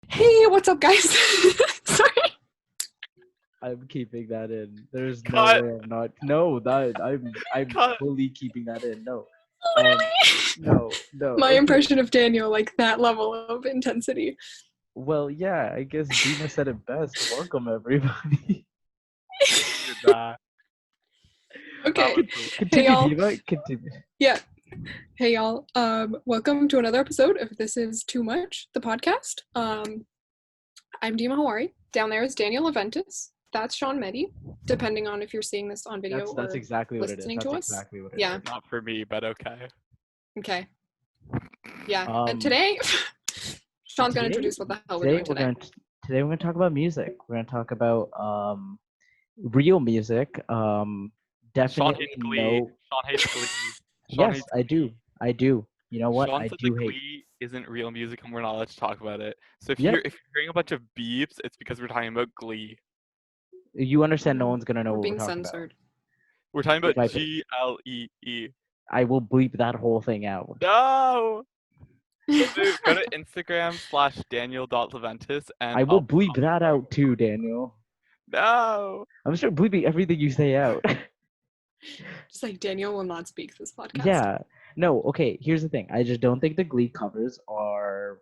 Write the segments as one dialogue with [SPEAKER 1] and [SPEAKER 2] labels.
[SPEAKER 1] Hey, what's up, guys? Sorry.
[SPEAKER 2] I'm keeping that in. There's no
[SPEAKER 3] Cut.
[SPEAKER 2] way I'm not. No, that I'm
[SPEAKER 3] Cut.
[SPEAKER 2] fully keeping that in. No.
[SPEAKER 1] Literally.
[SPEAKER 2] No.
[SPEAKER 1] My
[SPEAKER 2] Okay.
[SPEAKER 1] impression of Daniel, like that level of intensity.
[SPEAKER 2] Well, yeah, I guess Dima said it best. Welcome everybody.
[SPEAKER 3] Did that.
[SPEAKER 1] Okay.
[SPEAKER 3] That was
[SPEAKER 1] Hey,
[SPEAKER 2] Continue,
[SPEAKER 1] y'all.
[SPEAKER 2] Dima. Continue.
[SPEAKER 1] Yeah. Hey, y'all. Welcome to another episode of This Is Too Much, the podcast. I'm Dima Hawari. Down there is Daniel Aventis. That's Shaan Mehdi, depending on if you're seeing this on video
[SPEAKER 2] That's
[SPEAKER 1] or
[SPEAKER 2] exactly what it is.
[SPEAKER 1] listening
[SPEAKER 2] That's
[SPEAKER 1] to us.
[SPEAKER 2] exactly what it is.
[SPEAKER 1] Yeah.
[SPEAKER 3] not for me, but okay.
[SPEAKER 1] Okay. Yeah.
[SPEAKER 2] Um,
[SPEAKER 1] And today, Sean's going to
[SPEAKER 2] today-
[SPEAKER 1] introduce what the hell we're doing today.
[SPEAKER 2] Today we're gonna talk about music. We're gonna talk about real music. Definitely
[SPEAKER 3] Sean hates Glee.
[SPEAKER 2] no.
[SPEAKER 3] Sean hates Glee.
[SPEAKER 2] Yes,
[SPEAKER 3] hates
[SPEAKER 2] I do.
[SPEAKER 3] Glee.
[SPEAKER 2] I do. You know what?
[SPEAKER 3] Sean
[SPEAKER 2] I
[SPEAKER 3] said
[SPEAKER 2] do
[SPEAKER 3] that
[SPEAKER 2] hate.
[SPEAKER 3] Glee isn't real music and we're not allowed to talk about it. So if
[SPEAKER 2] Yep.
[SPEAKER 3] you're hearing a bunch of beeps, it's because we're talking about Glee.
[SPEAKER 2] You understand? No one's gonna know
[SPEAKER 1] We're
[SPEAKER 2] what
[SPEAKER 1] being
[SPEAKER 2] we're talking
[SPEAKER 1] censored.
[SPEAKER 3] We're talking
[SPEAKER 2] If I-
[SPEAKER 3] about GLEE.
[SPEAKER 2] about. I will bleep that whole thing out.
[SPEAKER 3] No! Go to Instagram/Daniel.Leventis and
[SPEAKER 2] I will
[SPEAKER 3] I'll
[SPEAKER 2] bleep that out too, Daniel.
[SPEAKER 3] No!
[SPEAKER 2] I'm sure bleeping everything you say out.
[SPEAKER 1] Just like Daniel will not speak this podcast.
[SPEAKER 2] Yeah. No. Okay. Here's the thing. I just don't think the Glee covers are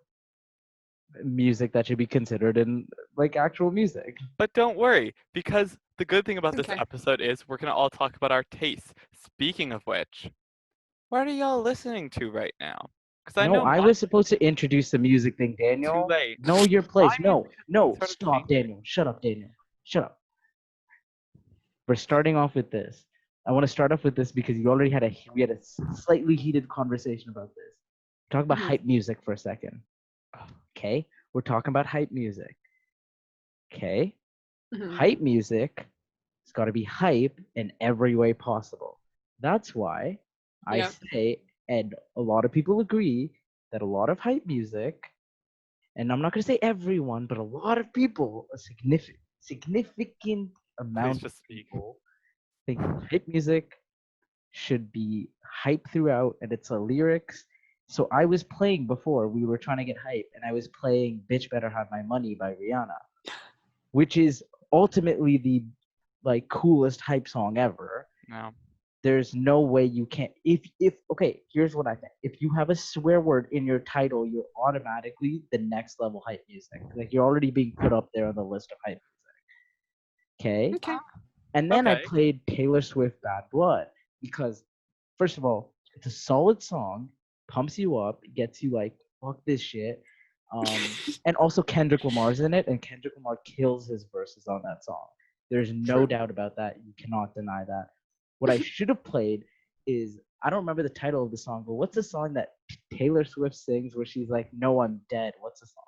[SPEAKER 2] music that should be considered in like actual music.
[SPEAKER 3] But don't worry, because the good thing about this
[SPEAKER 1] Okay.
[SPEAKER 3] episode is we're going to all talk about our tastes. Speaking of which, what are y'all listening to right now? Because
[SPEAKER 2] No, I was supposed to introduce the music thing, Daniel.
[SPEAKER 3] Too late.
[SPEAKER 2] Know your place.
[SPEAKER 3] My
[SPEAKER 2] No,
[SPEAKER 3] music has
[SPEAKER 2] no,
[SPEAKER 3] started
[SPEAKER 2] stop,
[SPEAKER 3] changing.
[SPEAKER 2] Daniel. Shut up, Daniel. Shut up. We're starting off with this. I want to start off with this because you already had we had a slightly heated conversation about this. Talk about
[SPEAKER 1] Mhm.
[SPEAKER 2] hype music for a second. Okay, we're talking about hype music. Okay,
[SPEAKER 1] Mhm.
[SPEAKER 2] hype music. It's got to be hype in every way possible. That's why I
[SPEAKER 1] Yep.
[SPEAKER 2] say, and a lot of people agree that a lot of hype music, and I'm not going to say everyone, but a lot of people, a significant amount of
[SPEAKER 3] just speak.
[SPEAKER 2] people think hype music should be hype throughout, and it's a lyrics. So I was playing before we were trying to get hype, and I was playing "Bitch Better Have My Money" by Rihanna, which is ultimately the like coolest hype song ever.
[SPEAKER 3] No.
[SPEAKER 2] There's no way you can't. If okay, here's what I think. If you have a swear word in your title, you're automatically the next level hype music. Like you're already being put up there on the list of hype music. Okay.
[SPEAKER 1] Okay.
[SPEAKER 2] And then I
[SPEAKER 3] Okay.
[SPEAKER 2] played Taylor Swift "Bad Blood" because, first of all, it's a solid song, pumps you up, gets you like fuck this shit. And also Kendrick Lamar's in it, and Kendrick Lamar kills his verses on that song. There's no
[SPEAKER 1] True.
[SPEAKER 2] doubt about that. You cannot deny that. What I should have played is I don't remember the title of the song, but what's the song that Taylor Swift sings where she's like, "No, I'm dead." What's the song?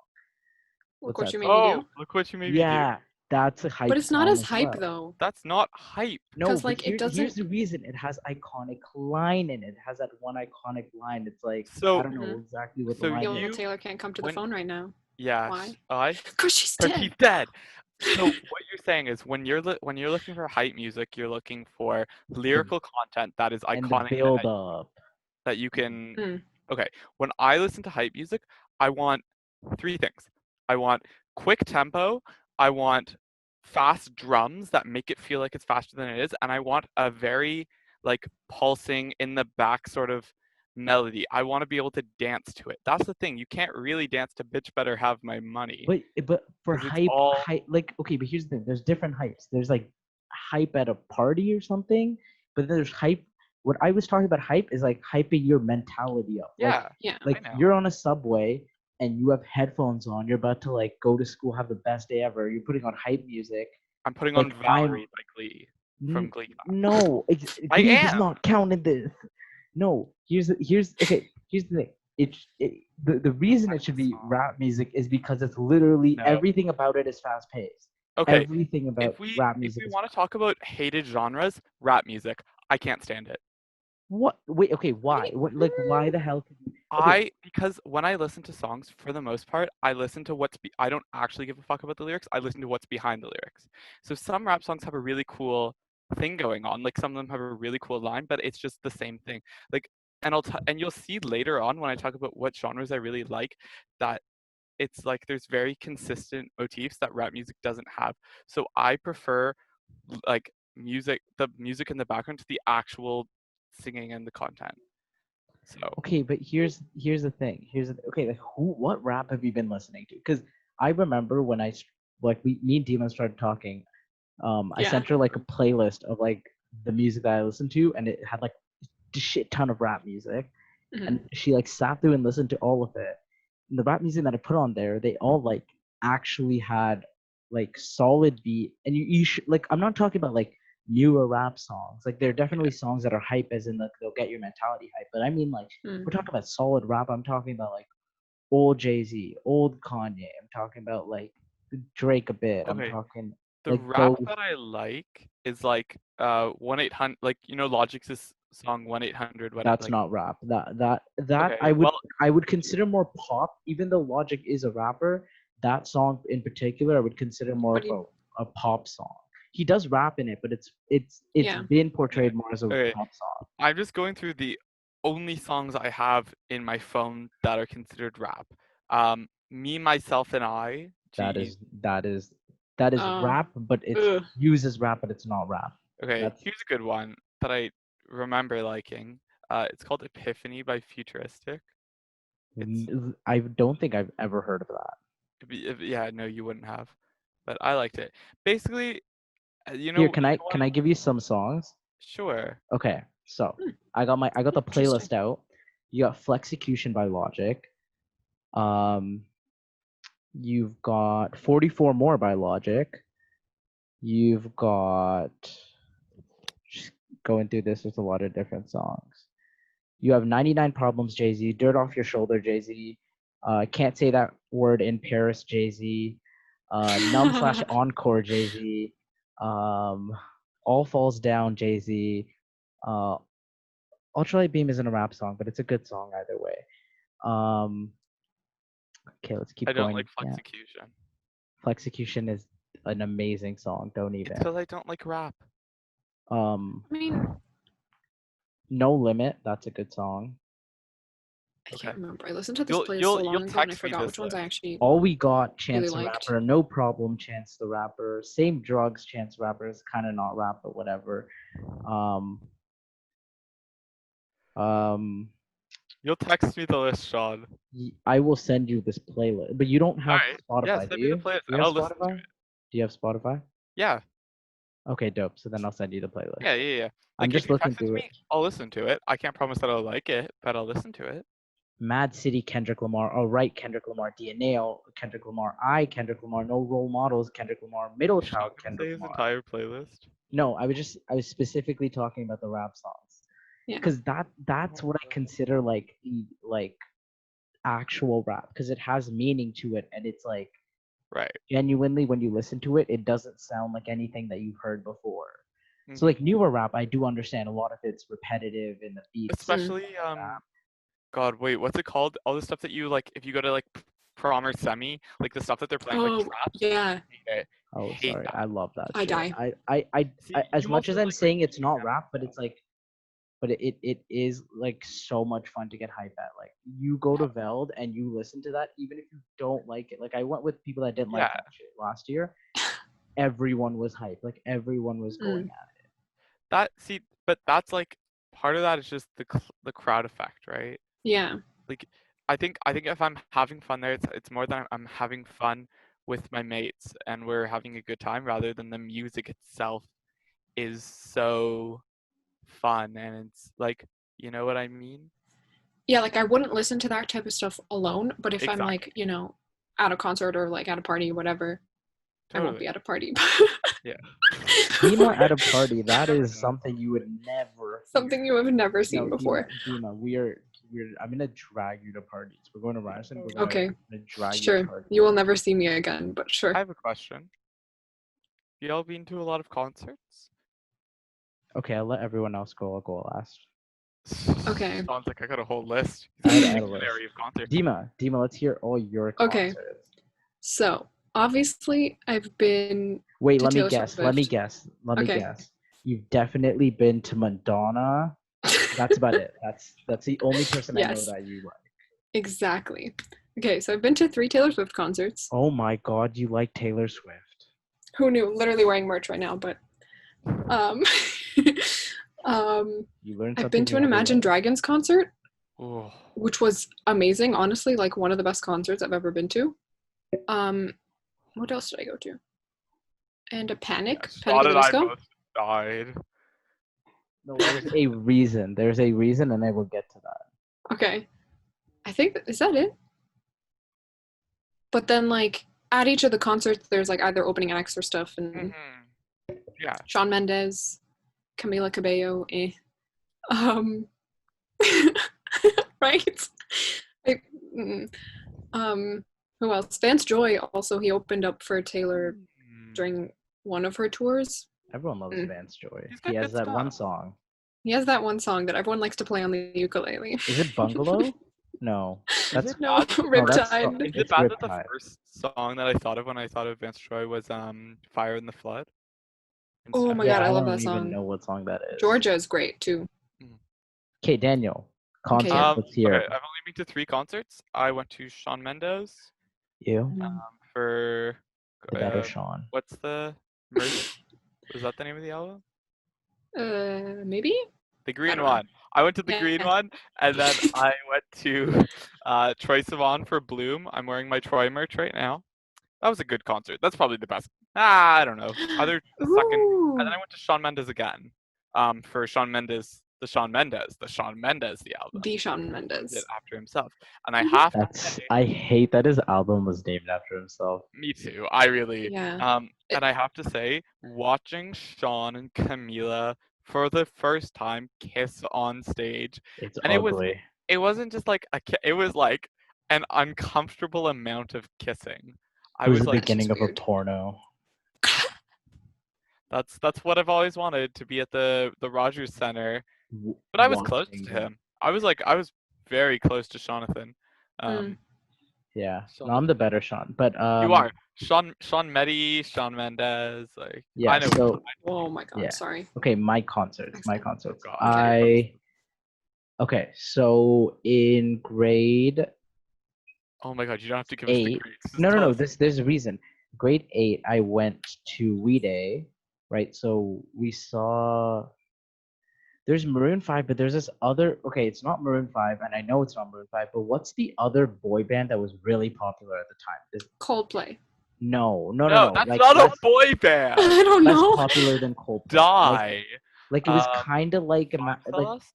[SPEAKER 1] Look
[SPEAKER 2] What's
[SPEAKER 1] what
[SPEAKER 2] that
[SPEAKER 1] you
[SPEAKER 2] song?
[SPEAKER 1] made me do.
[SPEAKER 3] Look what you made me do.
[SPEAKER 2] Yeah, that's a hype.
[SPEAKER 1] But it's not
[SPEAKER 2] song
[SPEAKER 1] as hype
[SPEAKER 2] well.
[SPEAKER 1] though.
[SPEAKER 3] That's not hype.
[SPEAKER 2] No,
[SPEAKER 1] 'Cause,
[SPEAKER 2] but
[SPEAKER 1] like, it
[SPEAKER 2] here's
[SPEAKER 1] doesn't-
[SPEAKER 2] the reason. It has iconic line in it. It has that one iconic line. It's like
[SPEAKER 3] So-
[SPEAKER 2] I don't know exactly what the
[SPEAKER 3] so
[SPEAKER 2] line
[SPEAKER 1] Yo,
[SPEAKER 2] is.
[SPEAKER 1] Taylor can't come to the
[SPEAKER 3] when-
[SPEAKER 1] phone right now.
[SPEAKER 3] Yeah.
[SPEAKER 1] Why? Because she's dead.
[SPEAKER 3] She's dead. So what you're saying is when you're looking for hype music, you're looking for lyrical content that is
[SPEAKER 2] And the
[SPEAKER 3] iconic
[SPEAKER 2] build up.
[SPEAKER 3] that you can.
[SPEAKER 1] Mm.
[SPEAKER 3] Okay, when I listen to hype music, I want three things. I want quick tempo. I want fast drums that make it feel like it's faster than it is, and I want a very like pulsing in the back sort of melody. I want to be able to dance to it. That's the thing. You can't really dance to "Bitch Better Have My Money."
[SPEAKER 2] But for
[SPEAKER 3] 'Cause it's
[SPEAKER 2] hype,
[SPEAKER 3] all-
[SPEAKER 2] hype, like okay, but here's the thing. There's different hypes. There's like hype at a party or something, but then there's hype. What I was talking about hype is like hyping your mentality up.
[SPEAKER 3] Yeah.
[SPEAKER 1] Yeah.
[SPEAKER 2] Like
[SPEAKER 3] I know.
[SPEAKER 2] you're on a subway and you have headphones on. You're about to like go to school, have the best day ever. You're putting on hype music.
[SPEAKER 3] I'm putting on
[SPEAKER 2] like,
[SPEAKER 3] Valerie by Glee from
[SPEAKER 2] N-
[SPEAKER 3] Glee.
[SPEAKER 2] No,
[SPEAKER 3] I
[SPEAKER 2] Glee does
[SPEAKER 3] am.
[SPEAKER 2] not count in this. No, here's okay. Here's the thing. The reason it should be rap music is because it's literally
[SPEAKER 3] No.
[SPEAKER 2] everything about it is fast paced.
[SPEAKER 3] Okay.
[SPEAKER 2] Everything about
[SPEAKER 3] If we
[SPEAKER 2] rap music.
[SPEAKER 3] want to talk about hated genres, rap music, I can't stand it.
[SPEAKER 2] What? Wait. Okay. Why? What? Like, why the hell?
[SPEAKER 3] Because when I listen to songs, for the most part, I listen to I don't actually give a fuck about the lyrics. I listen to what's behind the lyrics. So some rap songs have a really cool thing going on. Like some of them have a really cool line, but it's just the same thing. Like, and you'll see later on when I talk about what genres I really like that it's like there's very consistent motifs that rap music doesn't have. So I prefer like the music in the background to the actual singing and the content. So
[SPEAKER 2] Okay, but here's the thing. Okay, like what rap have you been listening to? Because I remember when me and Dima started talking, I
[SPEAKER 1] Yeah.
[SPEAKER 2] sent her like a playlist of like the music that I listened to, and it had like a shit ton of rap music, and
[SPEAKER 1] Mhm.
[SPEAKER 2] she like sat through and listened to all of it. And the rap music that I put on there, they all like actually had like solid beat, and you should like I'm not talking about like newer rap songs. Like there are
[SPEAKER 3] yeah.
[SPEAKER 2] definitely songs that are hype, as in like they'll get your mentality hype. But I mean like
[SPEAKER 1] Mm.
[SPEAKER 2] we're talking about solid rap. I'm talking about like old Jay-Z, old Kanye. I'm talking about like Drake a bit. I'm
[SPEAKER 3] Okay.
[SPEAKER 2] talking
[SPEAKER 3] The
[SPEAKER 2] like
[SPEAKER 3] rap
[SPEAKER 2] those.
[SPEAKER 3] that I like is like 1-800, like Logic's song 1-800 what
[SPEAKER 2] That's
[SPEAKER 3] like.
[SPEAKER 2] not rap. That
[SPEAKER 3] Okay, well,
[SPEAKER 2] I would consider more pop, even though Logic is a rapper. That song in particular, I would consider more
[SPEAKER 1] But
[SPEAKER 2] of a pop song. He does rap in it, but it's
[SPEAKER 1] yeah.
[SPEAKER 2] been
[SPEAKER 3] okay,
[SPEAKER 2] portrayed more as a
[SPEAKER 3] okay.
[SPEAKER 2] pop song.
[SPEAKER 3] I'm just going through the only songs I have in my phone that are considered rap. Me, Myself, and I.
[SPEAKER 2] That
[SPEAKER 3] Geez.
[SPEAKER 2] is that is that is
[SPEAKER 1] Oh.
[SPEAKER 2] rap, but it's
[SPEAKER 1] Ugh.
[SPEAKER 2] uses rap, but it's not rap.
[SPEAKER 3] Okay,
[SPEAKER 2] That's
[SPEAKER 3] here's a good one that I remember liking. It's called Epiphany by Futuristic. It's
[SPEAKER 2] I don't think I've ever heard of that.
[SPEAKER 3] yeah, no, you wouldn't have, but I liked it. Basically,
[SPEAKER 2] Here,
[SPEAKER 3] you know
[SPEAKER 2] can I give you some songs?
[SPEAKER 3] sure.
[SPEAKER 2] Okay, so
[SPEAKER 1] Hmm.
[SPEAKER 2] I got the
[SPEAKER 1] Interesting.
[SPEAKER 2] playlist out. You got Flexecution by Logic. Um, you've got 44 More by Logic. You've got just going through this. There's a lot of different songs. You have 99 Problems, Jay Z. Dirt Off Your Shoulder, Jay Z. Can't Say That Word in Paris, Jay Z. Numb slash Encore, Jay Z. All Falls Down, Jay Z. Uh, Ultralight Beam isn't a rap song, but it's a good song either way. Um, okay, let's keep
[SPEAKER 3] I don't
[SPEAKER 2] going.
[SPEAKER 3] like
[SPEAKER 2] Yeah,
[SPEAKER 3] Flexecution.
[SPEAKER 2] Flexecution is an amazing song. Don't
[SPEAKER 3] It's
[SPEAKER 2] even.
[SPEAKER 3] because I don't like rap.
[SPEAKER 2] Um,
[SPEAKER 1] I mean,
[SPEAKER 2] No Limit, that's a good song.
[SPEAKER 1] I
[SPEAKER 3] Okay,
[SPEAKER 1] can't remember. I listened to this playlist so
[SPEAKER 3] you'll
[SPEAKER 1] long ago and I
[SPEAKER 3] text me
[SPEAKER 1] forgot
[SPEAKER 3] this
[SPEAKER 1] which ones I
[SPEAKER 3] list.
[SPEAKER 1] actually
[SPEAKER 2] All We Got,
[SPEAKER 1] really
[SPEAKER 2] Chance the
[SPEAKER 1] liked.
[SPEAKER 2] Rapper. No Problem, Chance the Rapper. Same Drugs, Chance the Rapper is kind of not rap, but whatever. Um, um,
[SPEAKER 3] You'll text me the list, Sean.
[SPEAKER 2] I will send you this playlist, but you don't
[SPEAKER 3] All
[SPEAKER 2] have
[SPEAKER 3] right. Yeah,
[SPEAKER 2] Spotify, do
[SPEAKER 3] send me the
[SPEAKER 2] you?
[SPEAKER 3] playlist
[SPEAKER 2] Do you
[SPEAKER 3] and
[SPEAKER 2] have
[SPEAKER 3] I'll listen to
[SPEAKER 2] Spotify?
[SPEAKER 3] it.
[SPEAKER 2] Do you have Spotify?
[SPEAKER 3] Yeah.
[SPEAKER 2] Okay, dope. So then I'll send you the playlist.
[SPEAKER 3] Yeah.
[SPEAKER 2] I'm
[SPEAKER 3] Like if
[SPEAKER 2] just
[SPEAKER 3] you
[SPEAKER 2] looking
[SPEAKER 3] text it to
[SPEAKER 2] through it.
[SPEAKER 3] me, I'll listen to it. I can't promise that I'll like it, but I'll listen to it.
[SPEAKER 2] Mad City, Kendrick Lamar. All right, Kendrick Lamar. DNA, Kendrick Lamar. Kendrick Lamar. No Role Models, Kendrick Lamar. Middle
[SPEAKER 3] Is Sean
[SPEAKER 2] Child,
[SPEAKER 3] gonna
[SPEAKER 2] Kendrick
[SPEAKER 3] say his
[SPEAKER 2] Lamar.
[SPEAKER 3] entire playlist?
[SPEAKER 2] No, I was specifically talking about the rap songs
[SPEAKER 1] Yeah.
[SPEAKER 2] because that's what I consider like the like actual rap because it has meaning to it and it's like
[SPEAKER 3] Right.
[SPEAKER 2] genuinely when you listen to it, it doesn't sound like anything that you've heard before. So
[SPEAKER 3] hmm
[SPEAKER 2] like newer rap, I do understand a lot of it's repetitive and the beats and
[SPEAKER 1] Mm.
[SPEAKER 2] stuff
[SPEAKER 3] Especially
[SPEAKER 2] like that.
[SPEAKER 3] God, wait, what's it called? All the stuff that you like if you go to like prom or semi, like the stuff that they're playing like
[SPEAKER 1] Oh,
[SPEAKER 3] traps.
[SPEAKER 1] yeah.
[SPEAKER 3] Hate it.
[SPEAKER 2] Oh,
[SPEAKER 3] Hate
[SPEAKER 2] sorry,
[SPEAKER 3] that.
[SPEAKER 2] I love that
[SPEAKER 1] I
[SPEAKER 2] shit.
[SPEAKER 1] die.
[SPEAKER 3] See,
[SPEAKER 2] As
[SPEAKER 3] you
[SPEAKER 2] much
[SPEAKER 3] also
[SPEAKER 2] as I'm
[SPEAKER 3] like
[SPEAKER 2] saying it's not
[SPEAKER 3] EDM
[SPEAKER 2] rap, but
[SPEAKER 3] stuff.
[SPEAKER 2] it's like but it is like so much fun to get hype at. Like you go to Veld and you listen to that, even if you don't like it. Like I went with people that didn't like
[SPEAKER 3] Yeah.
[SPEAKER 2] that shit last year. Everyone was hype. Like everyone was going
[SPEAKER 1] Mm.
[SPEAKER 2] at
[SPEAKER 3] But that's like part of that is just the crowd effect, right?
[SPEAKER 1] Yeah.
[SPEAKER 3] Like I think if I'm having fun there, it's more than I'm having fun with my mates and we're having a good time rather than the music itself is so fun and it's like, you know what I mean?
[SPEAKER 1] Yeah, like I wouldn't listen to that type of stuff alone, but if I'm like,
[SPEAKER 3] Exactly.
[SPEAKER 1] at a concert or like at a party, whatever, I won't
[SPEAKER 3] Totally.
[SPEAKER 1] be at a party.
[SPEAKER 3] Yeah.
[SPEAKER 2] Dima at a party. That is something you would never hear.
[SPEAKER 1] Something you have never
[SPEAKER 2] No,
[SPEAKER 1] seen before.
[SPEAKER 2] Dima, we're. I'm gonna drag you to parties. We're going to Ryerson. We're
[SPEAKER 1] Okay,
[SPEAKER 2] gonna drag you to
[SPEAKER 1] sure.
[SPEAKER 2] parties.
[SPEAKER 1] You will never see me again, but sure.
[SPEAKER 3] I have a question. Y'all been to a lot of concerts?
[SPEAKER 2] Okay, I'll let everyone else go. I'll go last.
[SPEAKER 1] Okay.
[SPEAKER 3] Sounds like I got a whole list.
[SPEAKER 2] I
[SPEAKER 3] He's
[SPEAKER 2] had
[SPEAKER 3] a
[SPEAKER 2] a list.
[SPEAKER 3] dictionary of concerts.
[SPEAKER 2] Dima, let's hear all your
[SPEAKER 1] Okay.
[SPEAKER 2] concerts.
[SPEAKER 1] So, obviously, I've been
[SPEAKER 2] Wait,
[SPEAKER 1] to
[SPEAKER 2] let me
[SPEAKER 1] Taylor
[SPEAKER 2] guess.
[SPEAKER 1] Swift.
[SPEAKER 2] Let me
[SPEAKER 1] Okay.
[SPEAKER 2] guess. You've definitely been to Madonna. That's about it. That's the only person I know
[SPEAKER 1] Yes,
[SPEAKER 2] that you like.
[SPEAKER 1] exactly. Okay, so I've been to 3 Taylor Swift concerts.
[SPEAKER 2] Oh my God, you like Taylor Swift?
[SPEAKER 1] Who knew? Literally wearing merch right now, but um,
[SPEAKER 2] You learn
[SPEAKER 1] I've been
[SPEAKER 2] something
[SPEAKER 1] to
[SPEAKER 2] new
[SPEAKER 1] an
[SPEAKER 2] every
[SPEAKER 1] Imagine
[SPEAKER 2] day.
[SPEAKER 1] Dragons concert,
[SPEAKER 3] Oh,
[SPEAKER 1] which was amazing. Honestly, like one of the best concerts I've ever been to. What else did I go to? And a Panic
[SPEAKER 3] Sean
[SPEAKER 1] at the
[SPEAKER 3] and I
[SPEAKER 1] Disco.
[SPEAKER 3] both died.
[SPEAKER 2] No, there's a reason. There's a reason, and I will get to that.
[SPEAKER 1] Okay, I think is that it. But then like at each of the concerts, there's like either opening acts or stuff, and
[SPEAKER 3] Yeah.
[SPEAKER 1] Shawn Mendes, Camila Cabello, um, right? Like, who else? Vance Joy also, he opened up for Taylor during one of her tours.
[SPEAKER 2] Everyone loves Vance Joy.
[SPEAKER 3] He's
[SPEAKER 2] He
[SPEAKER 3] got
[SPEAKER 2] has
[SPEAKER 3] good
[SPEAKER 2] that one
[SPEAKER 3] stuff.
[SPEAKER 2] song.
[SPEAKER 1] He has that one song that everyone likes to play on the ukulele.
[SPEAKER 2] Is it Bungalow? No,
[SPEAKER 3] Is
[SPEAKER 2] that's
[SPEAKER 3] it
[SPEAKER 1] No,
[SPEAKER 3] bad?
[SPEAKER 2] no, that's
[SPEAKER 1] Riptide.
[SPEAKER 3] Is it
[SPEAKER 2] it's
[SPEAKER 3] bad that the
[SPEAKER 2] Riptide.
[SPEAKER 3] first song that I thought of when I thought of Vance Troy was Fire in the Flood
[SPEAKER 1] Oh
[SPEAKER 3] instead?
[SPEAKER 1] my
[SPEAKER 2] Yeah,
[SPEAKER 1] god, I
[SPEAKER 2] I
[SPEAKER 1] love
[SPEAKER 2] don't
[SPEAKER 1] that
[SPEAKER 2] even
[SPEAKER 1] song.
[SPEAKER 2] know what song that is.
[SPEAKER 1] Georgia is great too.
[SPEAKER 2] Okay, Daniel,
[SPEAKER 1] Okay,
[SPEAKER 2] concert.
[SPEAKER 1] yeah.
[SPEAKER 2] Let's hear
[SPEAKER 3] Okay,
[SPEAKER 2] it.
[SPEAKER 3] I've only been to 3 concerts. I went to Shawn Mendes
[SPEAKER 2] You,
[SPEAKER 3] for
[SPEAKER 2] the better Sean.
[SPEAKER 3] what's the Mercy? Was that the name of the album?
[SPEAKER 1] Maybe?
[SPEAKER 3] The
[SPEAKER 1] I
[SPEAKER 3] green
[SPEAKER 1] don't know.
[SPEAKER 3] one. I went to the green
[SPEAKER 1] Yeah.
[SPEAKER 3] one, and then I went to Troye Sivan for Bloom. I'm wearing my Troy merch right now. That was a good concert. That's probably the best. I don't know. Either the second, and then
[SPEAKER 1] Ooh.
[SPEAKER 3] I went to Shawn Mendes again. For Shawn Mendes, the album
[SPEAKER 1] The Shawn
[SPEAKER 3] he did
[SPEAKER 1] Mendes.
[SPEAKER 3] after himself. And I have to
[SPEAKER 2] That's
[SPEAKER 3] say,
[SPEAKER 2] I hate that his album was named after himself.
[SPEAKER 3] me too. I really,
[SPEAKER 1] Yeah.
[SPEAKER 3] and I have to say, watching Shawn and Camila for the first time kiss on stage,
[SPEAKER 2] It's
[SPEAKER 3] and
[SPEAKER 2] ugly.
[SPEAKER 3] it wasn't just like it was like an uncomfortable amount of kissing. I
[SPEAKER 2] It was
[SPEAKER 3] was
[SPEAKER 2] the
[SPEAKER 3] like,
[SPEAKER 1] That's just
[SPEAKER 2] beginning of a
[SPEAKER 1] weird.
[SPEAKER 2] porno.
[SPEAKER 3] that's what I've always wanted, to be at the Rogers Center. But I was close
[SPEAKER 2] Watching
[SPEAKER 3] to
[SPEAKER 2] that.
[SPEAKER 3] him. I was very close to Jonathan.
[SPEAKER 1] Mm.
[SPEAKER 2] Yeah. No, I'm
[SPEAKER 3] Jonathan,
[SPEAKER 2] the better Sean. But
[SPEAKER 3] you are Sean Meddy, Shawn Mendes. Like
[SPEAKER 2] yeah,
[SPEAKER 3] I know.
[SPEAKER 2] so
[SPEAKER 1] Oh my god,
[SPEAKER 2] yeah.
[SPEAKER 1] sorry.
[SPEAKER 2] Okay, my concerts. My
[SPEAKER 1] Accent.
[SPEAKER 3] Oh
[SPEAKER 2] concerts.
[SPEAKER 3] God.
[SPEAKER 1] Okay.
[SPEAKER 2] Okay, so in grade
[SPEAKER 3] Oh my God, you don't have to give us the
[SPEAKER 2] 8.
[SPEAKER 3] grades. Just
[SPEAKER 2] No, no,
[SPEAKER 3] tell
[SPEAKER 2] no.
[SPEAKER 3] us.
[SPEAKER 2] There's a reason. Grade 8, I went to We Day, right? So we saw. There's Maroon 5, but there's this other. Okay, it's not Maroon 5, and I know it's not Maroon 5, but what's the other boy band that was really popular at the time?
[SPEAKER 1] Coldplay.
[SPEAKER 2] No.
[SPEAKER 3] No, that's
[SPEAKER 2] Like
[SPEAKER 3] not a
[SPEAKER 2] less
[SPEAKER 3] boy band.
[SPEAKER 1] I don't
[SPEAKER 2] less
[SPEAKER 1] know.
[SPEAKER 2] popular than Coldplay.
[SPEAKER 3] Die.
[SPEAKER 2] Like it was kind of like
[SPEAKER 3] Song
[SPEAKER 2] like
[SPEAKER 3] Sauce?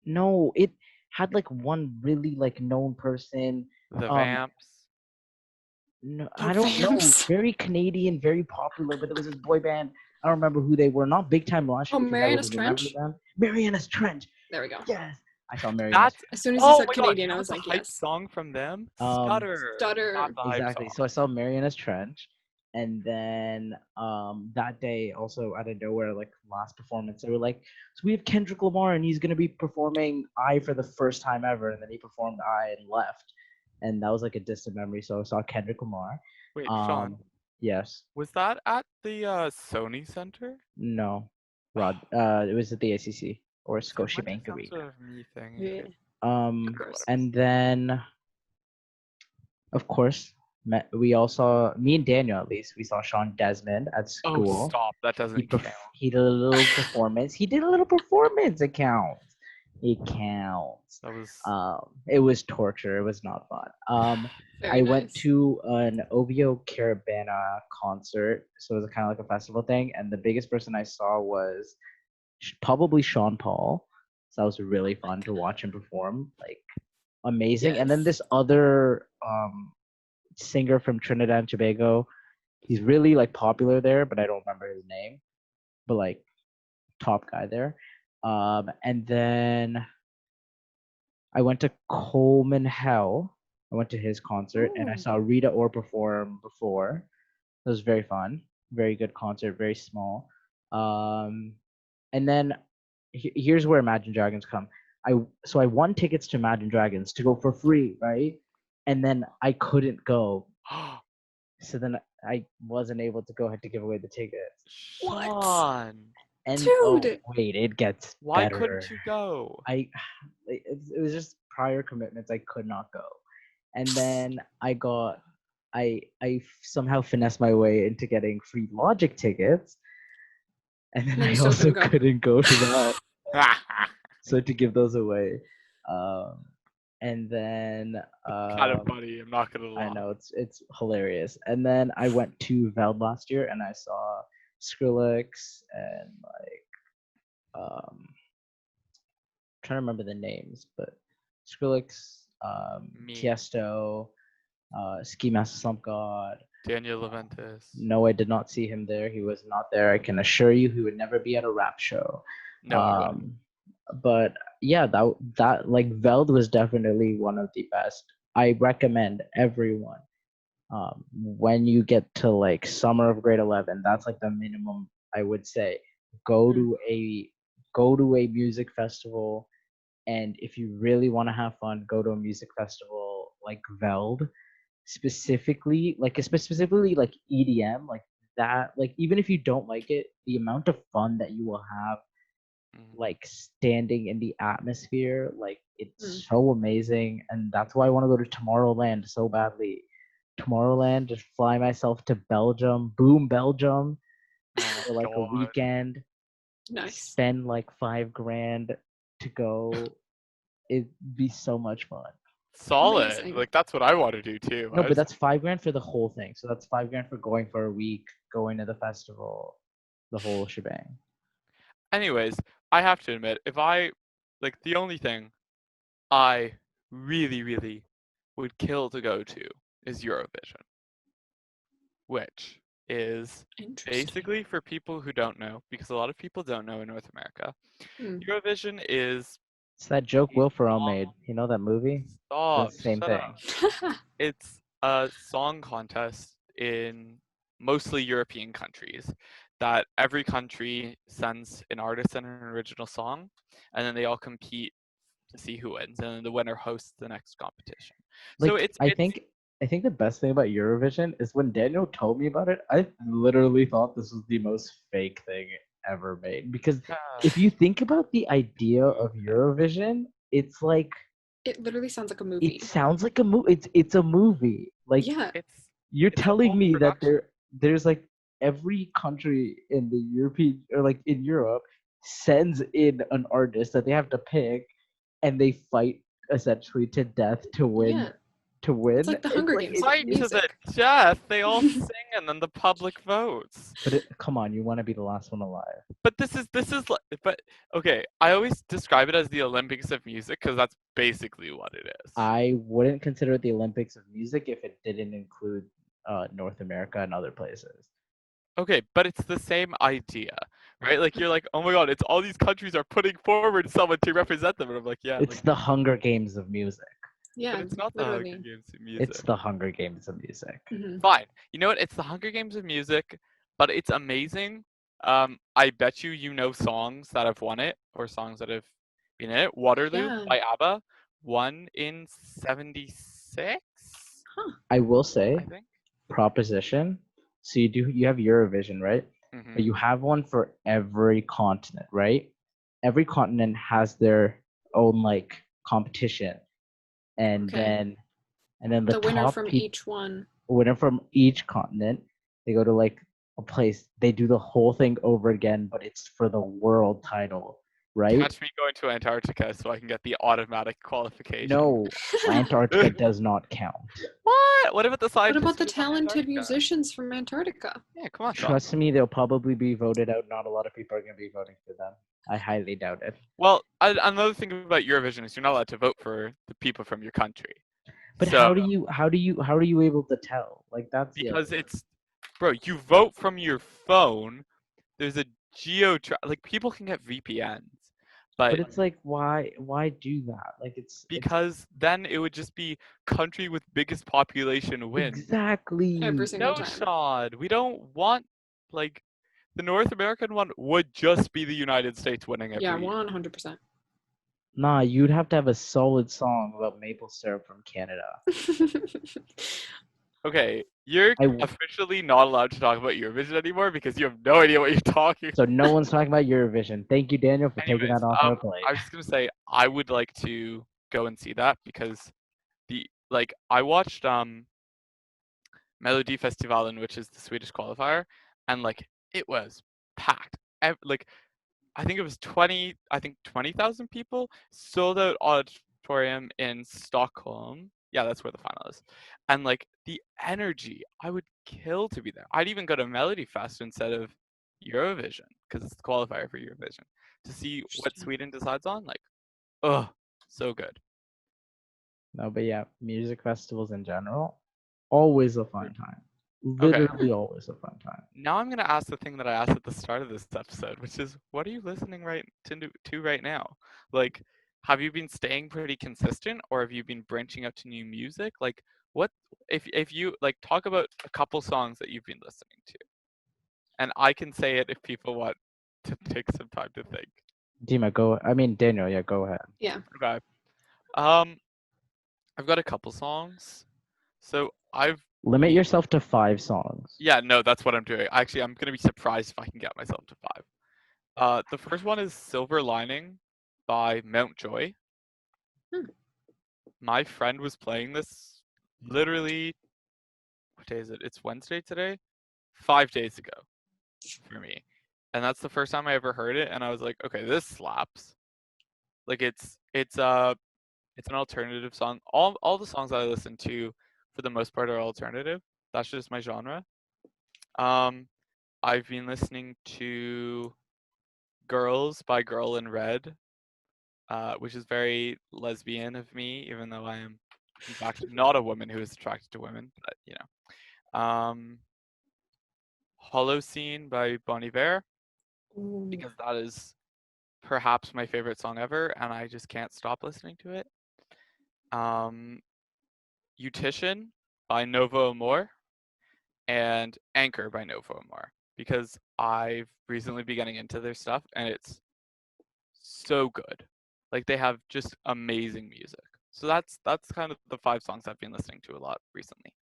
[SPEAKER 2] no, it had like one really like known person.
[SPEAKER 3] The
[SPEAKER 2] Um,
[SPEAKER 3] Vamps.
[SPEAKER 2] no,
[SPEAKER 1] The
[SPEAKER 2] I don't know.
[SPEAKER 1] Vamps.
[SPEAKER 2] Very Canadian, very popular, but there was this boy band. I don't remember who they were. Not Big Time Rush,
[SPEAKER 1] Oh,
[SPEAKER 2] if you guys
[SPEAKER 1] Mariana's
[SPEAKER 2] would remember
[SPEAKER 1] Trench?
[SPEAKER 2] them. Mariana's Trench.
[SPEAKER 1] There we go.
[SPEAKER 2] Yes, I saw Mariana's
[SPEAKER 3] That's
[SPEAKER 1] As soon as you
[SPEAKER 3] oh
[SPEAKER 1] said
[SPEAKER 3] my God. You
[SPEAKER 1] Canadian,
[SPEAKER 3] know
[SPEAKER 1] I
[SPEAKER 3] what's
[SPEAKER 1] was
[SPEAKER 3] a
[SPEAKER 1] like,
[SPEAKER 3] hype
[SPEAKER 1] yes.
[SPEAKER 3] song from them? Stutter.
[SPEAKER 1] Stutter.
[SPEAKER 3] That's a hype
[SPEAKER 2] Exactly.
[SPEAKER 3] song.
[SPEAKER 2] So I saw Mariana's Trench, and then that day also out of nowhere, like last performance, they were like, "So we have Kendrick Lamar, and he's gonna be performing I for the first time ever," and then he performed I and left, and that was like a distant memory. So I saw Kendrick Lamar.
[SPEAKER 3] Wait, Sean,
[SPEAKER 2] Yes.
[SPEAKER 3] was that at the Sony Center?
[SPEAKER 2] No. Rod. It was at the ACC or
[SPEAKER 3] It went to
[SPEAKER 2] Scotiabank
[SPEAKER 3] some
[SPEAKER 2] Arena.
[SPEAKER 3] sort of me thing.
[SPEAKER 1] Yeah.
[SPEAKER 2] Um,
[SPEAKER 1] Of course.
[SPEAKER 2] and then of course, we all saw me and Daniel at least. We saw Sean Desmond at
[SPEAKER 3] Oh,
[SPEAKER 2] school.
[SPEAKER 3] stop. That doesn't count.
[SPEAKER 2] He did a little performance. He did a little performance. It counts. It counts.
[SPEAKER 3] That was
[SPEAKER 2] It was torture. It was not fun.
[SPEAKER 1] Very
[SPEAKER 2] I went
[SPEAKER 1] nice.
[SPEAKER 2] to an OVO Caravana concert, so it was kind of like a festival thing. And the biggest person I saw was probably Sean Paul. So that was really fun to watch him perform. Like amazing. And then
[SPEAKER 1] Yes.
[SPEAKER 2] this other singer from Trinidad and Tobago. He's really like popular there, but I don't remember his name. But like top guy there. And then I went to Coleman Hell. I went to his concert and I
[SPEAKER 1] Ooh.
[SPEAKER 2] saw Rita Ora perform before. It was very fun. Very good concert, very small. And then here's where Imagine Dragons come. I won tickets to Imagine Dragons to go for free, right? And then I couldn't go. So then I wasn't able to go ahead to give away the tickets.
[SPEAKER 1] What?
[SPEAKER 3] Sean.
[SPEAKER 2] And
[SPEAKER 1] Dude.
[SPEAKER 2] oh wait, it gets
[SPEAKER 3] Why
[SPEAKER 2] better.
[SPEAKER 3] couldn't you go?
[SPEAKER 2] It was just prior commitments. I could not go. and then I somehow finessed my way into getting free Logic tickets, and then
[SPEAKER 1] Then you
[SPEAKER 2] I
[SPEAKER 1] still
[SPEAKER 2] also
[SPEAKER 1] couldn't go.
[SPEAKER 2] couldn't go to that. So to give those away, and then
[SPEAKER 3] Kind of funny. I'm not gonna
[SPEAKER 2] I
[SPEAKER 3] lie.
[SPEAKER 2] know it's hilarious. And then I went to Veld last year, and I saw Skrillex and trying to remember the names, but Skrillex,
[SPEAKER 3] Me,
[SPEAKER 2] Tiesto, Ski Master Slump God.
[SPEAKER 3] Daniel Leventis.
[SPEAKER 2] No, I did not see him there. He was not there. I can assure you, he would never be at a rap show.
[SPEAKER 3] No, I wouldn't.
[SPEAKER 2] But yeah, that like Veld was definitely one of the best. I recommend everyone. When you get to like summer of grade 11, that's like the minimum I would say. Go to a music festival, and if you really want to have fun, go to a music festival like Veld, specifically like EDM, like that. Like even if you don't like it, the amount of fun that you will have like standing in the atmosphere, like it's so amazing. And that's why I want to go to Tomorrowland so badly. Tomorrowland, just fly myself to Belgium, boom, Belgium,
[SPEAKER 3] Oh
[SPEAKER 2] for
[SPEAKER 3] my
[SPEAKER 2] like a
[SPEAKER 3] god.
[SPEAKER 2] weekend,
[SPEAKER 1] Nice.
[SPEAKER 2] spend like $5,000 to go. It'd be so much fun.
[SPEAKER 3] Solid.
[SPEAKER 1] Amazing.
[SPEAKER 3] Like that's what I want to do too.
[SPEAKER 2] No, but that's $5,000 for the whole thing. So that's $5,000 for going for a week, going to the festival, the whole shebang.
[SPEAKER 3] Anyways, I have to admit, if I like the only thing I really, really would kill to go to is Eurovision, which is
[SPEAKER 1] Interesting.
[SPEAKER 3] basically for people who don't know, because a lot of people don't know in North America.
[SPEAKER 1] Hmm.
[SPEAKER 3] Eurovision is
[SPEAKER 2] It's that joke
[SPEAKER 3] a
[SPEAKER 2] Will Ferrell
[SPEAKER 3] song-
[SPEAKER 2] made. You know that movie?
[SPEAKER 3] Stop,
[SPEAKER 2] It's the same
[SPEAKER 3] shut
[SPEAKER 2] thing.
[SPEAKER 3] up. It's a song contest in mostly European countries that every country sends an artist and an original song, and then they all compete to see who wins, and then the winner hosts the next competition. So
[SPEAKER 2] Like
[SPEAKER 3] it's
[SPEAKER 2] I think the best thing about Eurovision is when Daniel told me about it, I literally thought this was the most fake thing ever made. Because if you think about the idea of Eurovision, it's like
[SPEAKER 1] It literally sounds like a movie.
[SPEAKER 2] it sounds like a movie. It's a movie. Like
[SPEAKER 1] Yeah.
[SPEAKER 2] you're
[SPEAKER 3] it's a
[SPEAKER 2] telling
[SPEAKER 3] whole
[SPEAKER 2] me that
[SPEAKER 3] production.
[SPEAKER 2] there's like every country in the European or like in Europe sends in an artist that they have to pick, and they fight essentially to death to win.
[SPEAKER 1] Yeah.
[SPEAKER 2] To win,
[SPEAKER 1] It's like the Hunger Games.
[SPEAKER 3] Fight to the
[SPEAKER 1] Music.
[SPEAKER 3] death. They all sing, and then the public votes.
[SPEAKER 2] But come on, you want to be the last one alive.
[SPEAKER 3] But this is like, but okay. I always describe it as the Olympics of music because that's basically what it is.
[SPEAKER 2] I wouldn't consider it the Olympics of music if it didn't include North America and other places.
[SPEAKER 3] Okay, but it's the same idea, right? Like you're like, oh my god, it's all these countries are putting forward someone to represent them, and I'm like, yeah,
[SPEAKER 2] It's
[SPEAKER 3] like,
[SPEAKER 2] the Hunger Games of music.
[SPEAKER 1] Yeah.
[SPEAKER 3] but it's not the
[SPEAKER 1] literally.
[SPEAKER 3] Hunger Games of music.
[SPEAKER 2] It's the Hunger Games of music.
[SPEAKER 1] Mhm.
[SPEAKER 3] Fine. You know what? It's the Hunger Games of music, but it's amazing. I bet you know songs that have won it or songs that have been in it. Waterloo
[SPEAKER 1] Yeah.
[SPEAKER 3] by ABBA won in '76,
[SPEAKER 2] I will
[SPEAKER 3] I
[SPEAKER 2] say,
[SPEAKER 3] think.
[SPEAKER 2] proposition. So you have Eurovision, right?
[SPEAKER 3] Mhm.
[SPEAKER 2] But you have one for every continent, right? Every continent has their own like competition, and
[SPEAKER 1] Okay.
[SPEAKER 2] then the
[SPEAKER 1] The winner
[SPEAKER 2] top
[SPEAKER 1] from
[SPEAKER 2] people
[SPEAKER 1] each one.
[SPEAKER 2] winner from each continent, they go to like a place, they do the whole thing over again, but it's for the world title, right?
[SPEAKER 3] Catch me going to Antarctica so I can get the automatic qualification.
[SPEAKER 2] No, Antarctica does not count.
[SPEAKER 3] What? What about the
[SPEAKER 1] What
[SPEAKER 3] scientists?
[SPEAKER 1] about the
[SPEAKER 3] who live on
[SPEAKER 1] talented
[SPEAKER 3] Antarctica?
[SPEAKER 1] musicians from Antarctica?
[SPEAKER 3] Yeah, come on, Sean.
[SPEAKER 2] Trust me, they'll probably be voted out. Not a lot of people are going to be voting for them. I highly doubt it.
[SPEAKER 3] Well, another thing about Eurovision is you're not allowed to vote for the people from your country.
[SPEAKER 2] But
[SPEAKER 3] So,
[SPEAKER 2] how are you able to tell? Like that's
[SPEAKER 3] because it's, bro, you vote from your phone. There's a like people can get VPNs,
[SPEAKER 2] but it's like why do that? Like it's
[SPEAKER 3] because then it would just be country with biggest population wins.
[SPEAKER 2] exactly
[SPEAKER 1] Every single
[SPEAKER 3] No,
[SPEAKER 1] time.
[SPEAKER 3] Sean, we don't want like the North American one would just be the United States winning every
[SPEAKER 1] Yeah,
[SPEAKER 3] year.
[SPEAKER 1] 100%.
[SPEAKER 2] Nah, you'd have to have a solid song about maple syrup from Canada.
[SPEAKER 3] Okay, you're officially not allowed to talk about Eurovision anymore because you have no idea what you're talking.
[SPEAKER 2] So no one's talking about Eurovision. Thank you, Daniel, for taking
[SPEAKER 3] Anyways,
[SPEAKER 2] that off our plate.
[SPEAKER 3] I was just gonna say I would like to go and see that because like I watched Melodifestivalen, which is the Swedish qualifier, and like it was packed. Like I think it was 20,000 people, sold out auditorium in Stockholm. Yeah, that's where the final is. And like the energy, I would kill to be there. I'd even go to Melody Fest instead of Eurovision because it's the qualifier for Eurovision to see what
[SPEAKER 1] Interesting.
[SPEAKER 3] Sweden decides on. Like, oh, so good.
[SPEAKER 2] No, but yeah, music festivals in general, always a fun time.
[SPEAKER 3] Okay,
[SPEAKER 2] Literally always a fun time.
[SPEAKER 3] now I'm gonna ask the thing that I asked at the start of this episode, which is, what are you listening to right now? Like, have you been staying pretty consistent, or have you been branching out to new music? Like, what if you like talk about a couple songs that you've been listening to, and I can say it if people want to take some time to think.
[SPEAKER 2] Dima, go. I mean, Daniel, yeah, go ahead.
[SPEAKER 1] Yeah.
[SPEAKER 3] Okay. Um, I've got a couple songs. So I've
[SPEAKER 2] Limit
[SPEAKER 3] been,
[SPEAKER 2] yourself to 5 songs.
[SPEAKER 3] yeah, no, that's what I'm doing. Actually, I'm gonna be surprised if I can get myself to five. The first one is Silver Lining by Mountjoy.
[SPEAKER 1] Hmm.
[SPEAKER 3] My friend was playing this literally, what day is it? It's Wednesday today? 5 days ago for me. And that's the first time I ever heard it, and I was like, okay, this slaps. Like it's an alternative song. All the songs I listen to for the most part are alternative. That's just my genre. Um I've been listening to Girls by Girl in Red, which is very lesbian of me, even though I am, in fact, not a woman who is attracted to women. But you know, Holocene by Bon Iver,
[SPEAKER 1] Ooh.
[SPEAKER 3] because that is perhaps my favorite song ever, and I just can't stop listening to it. Um, Beautician by Novo Amor, and Anchor by Novo Amor, because I've recently been getting into their stuff, and it's so good. Like they have just amazing music. So that's kind of the five songs I've been listening to a lot recently.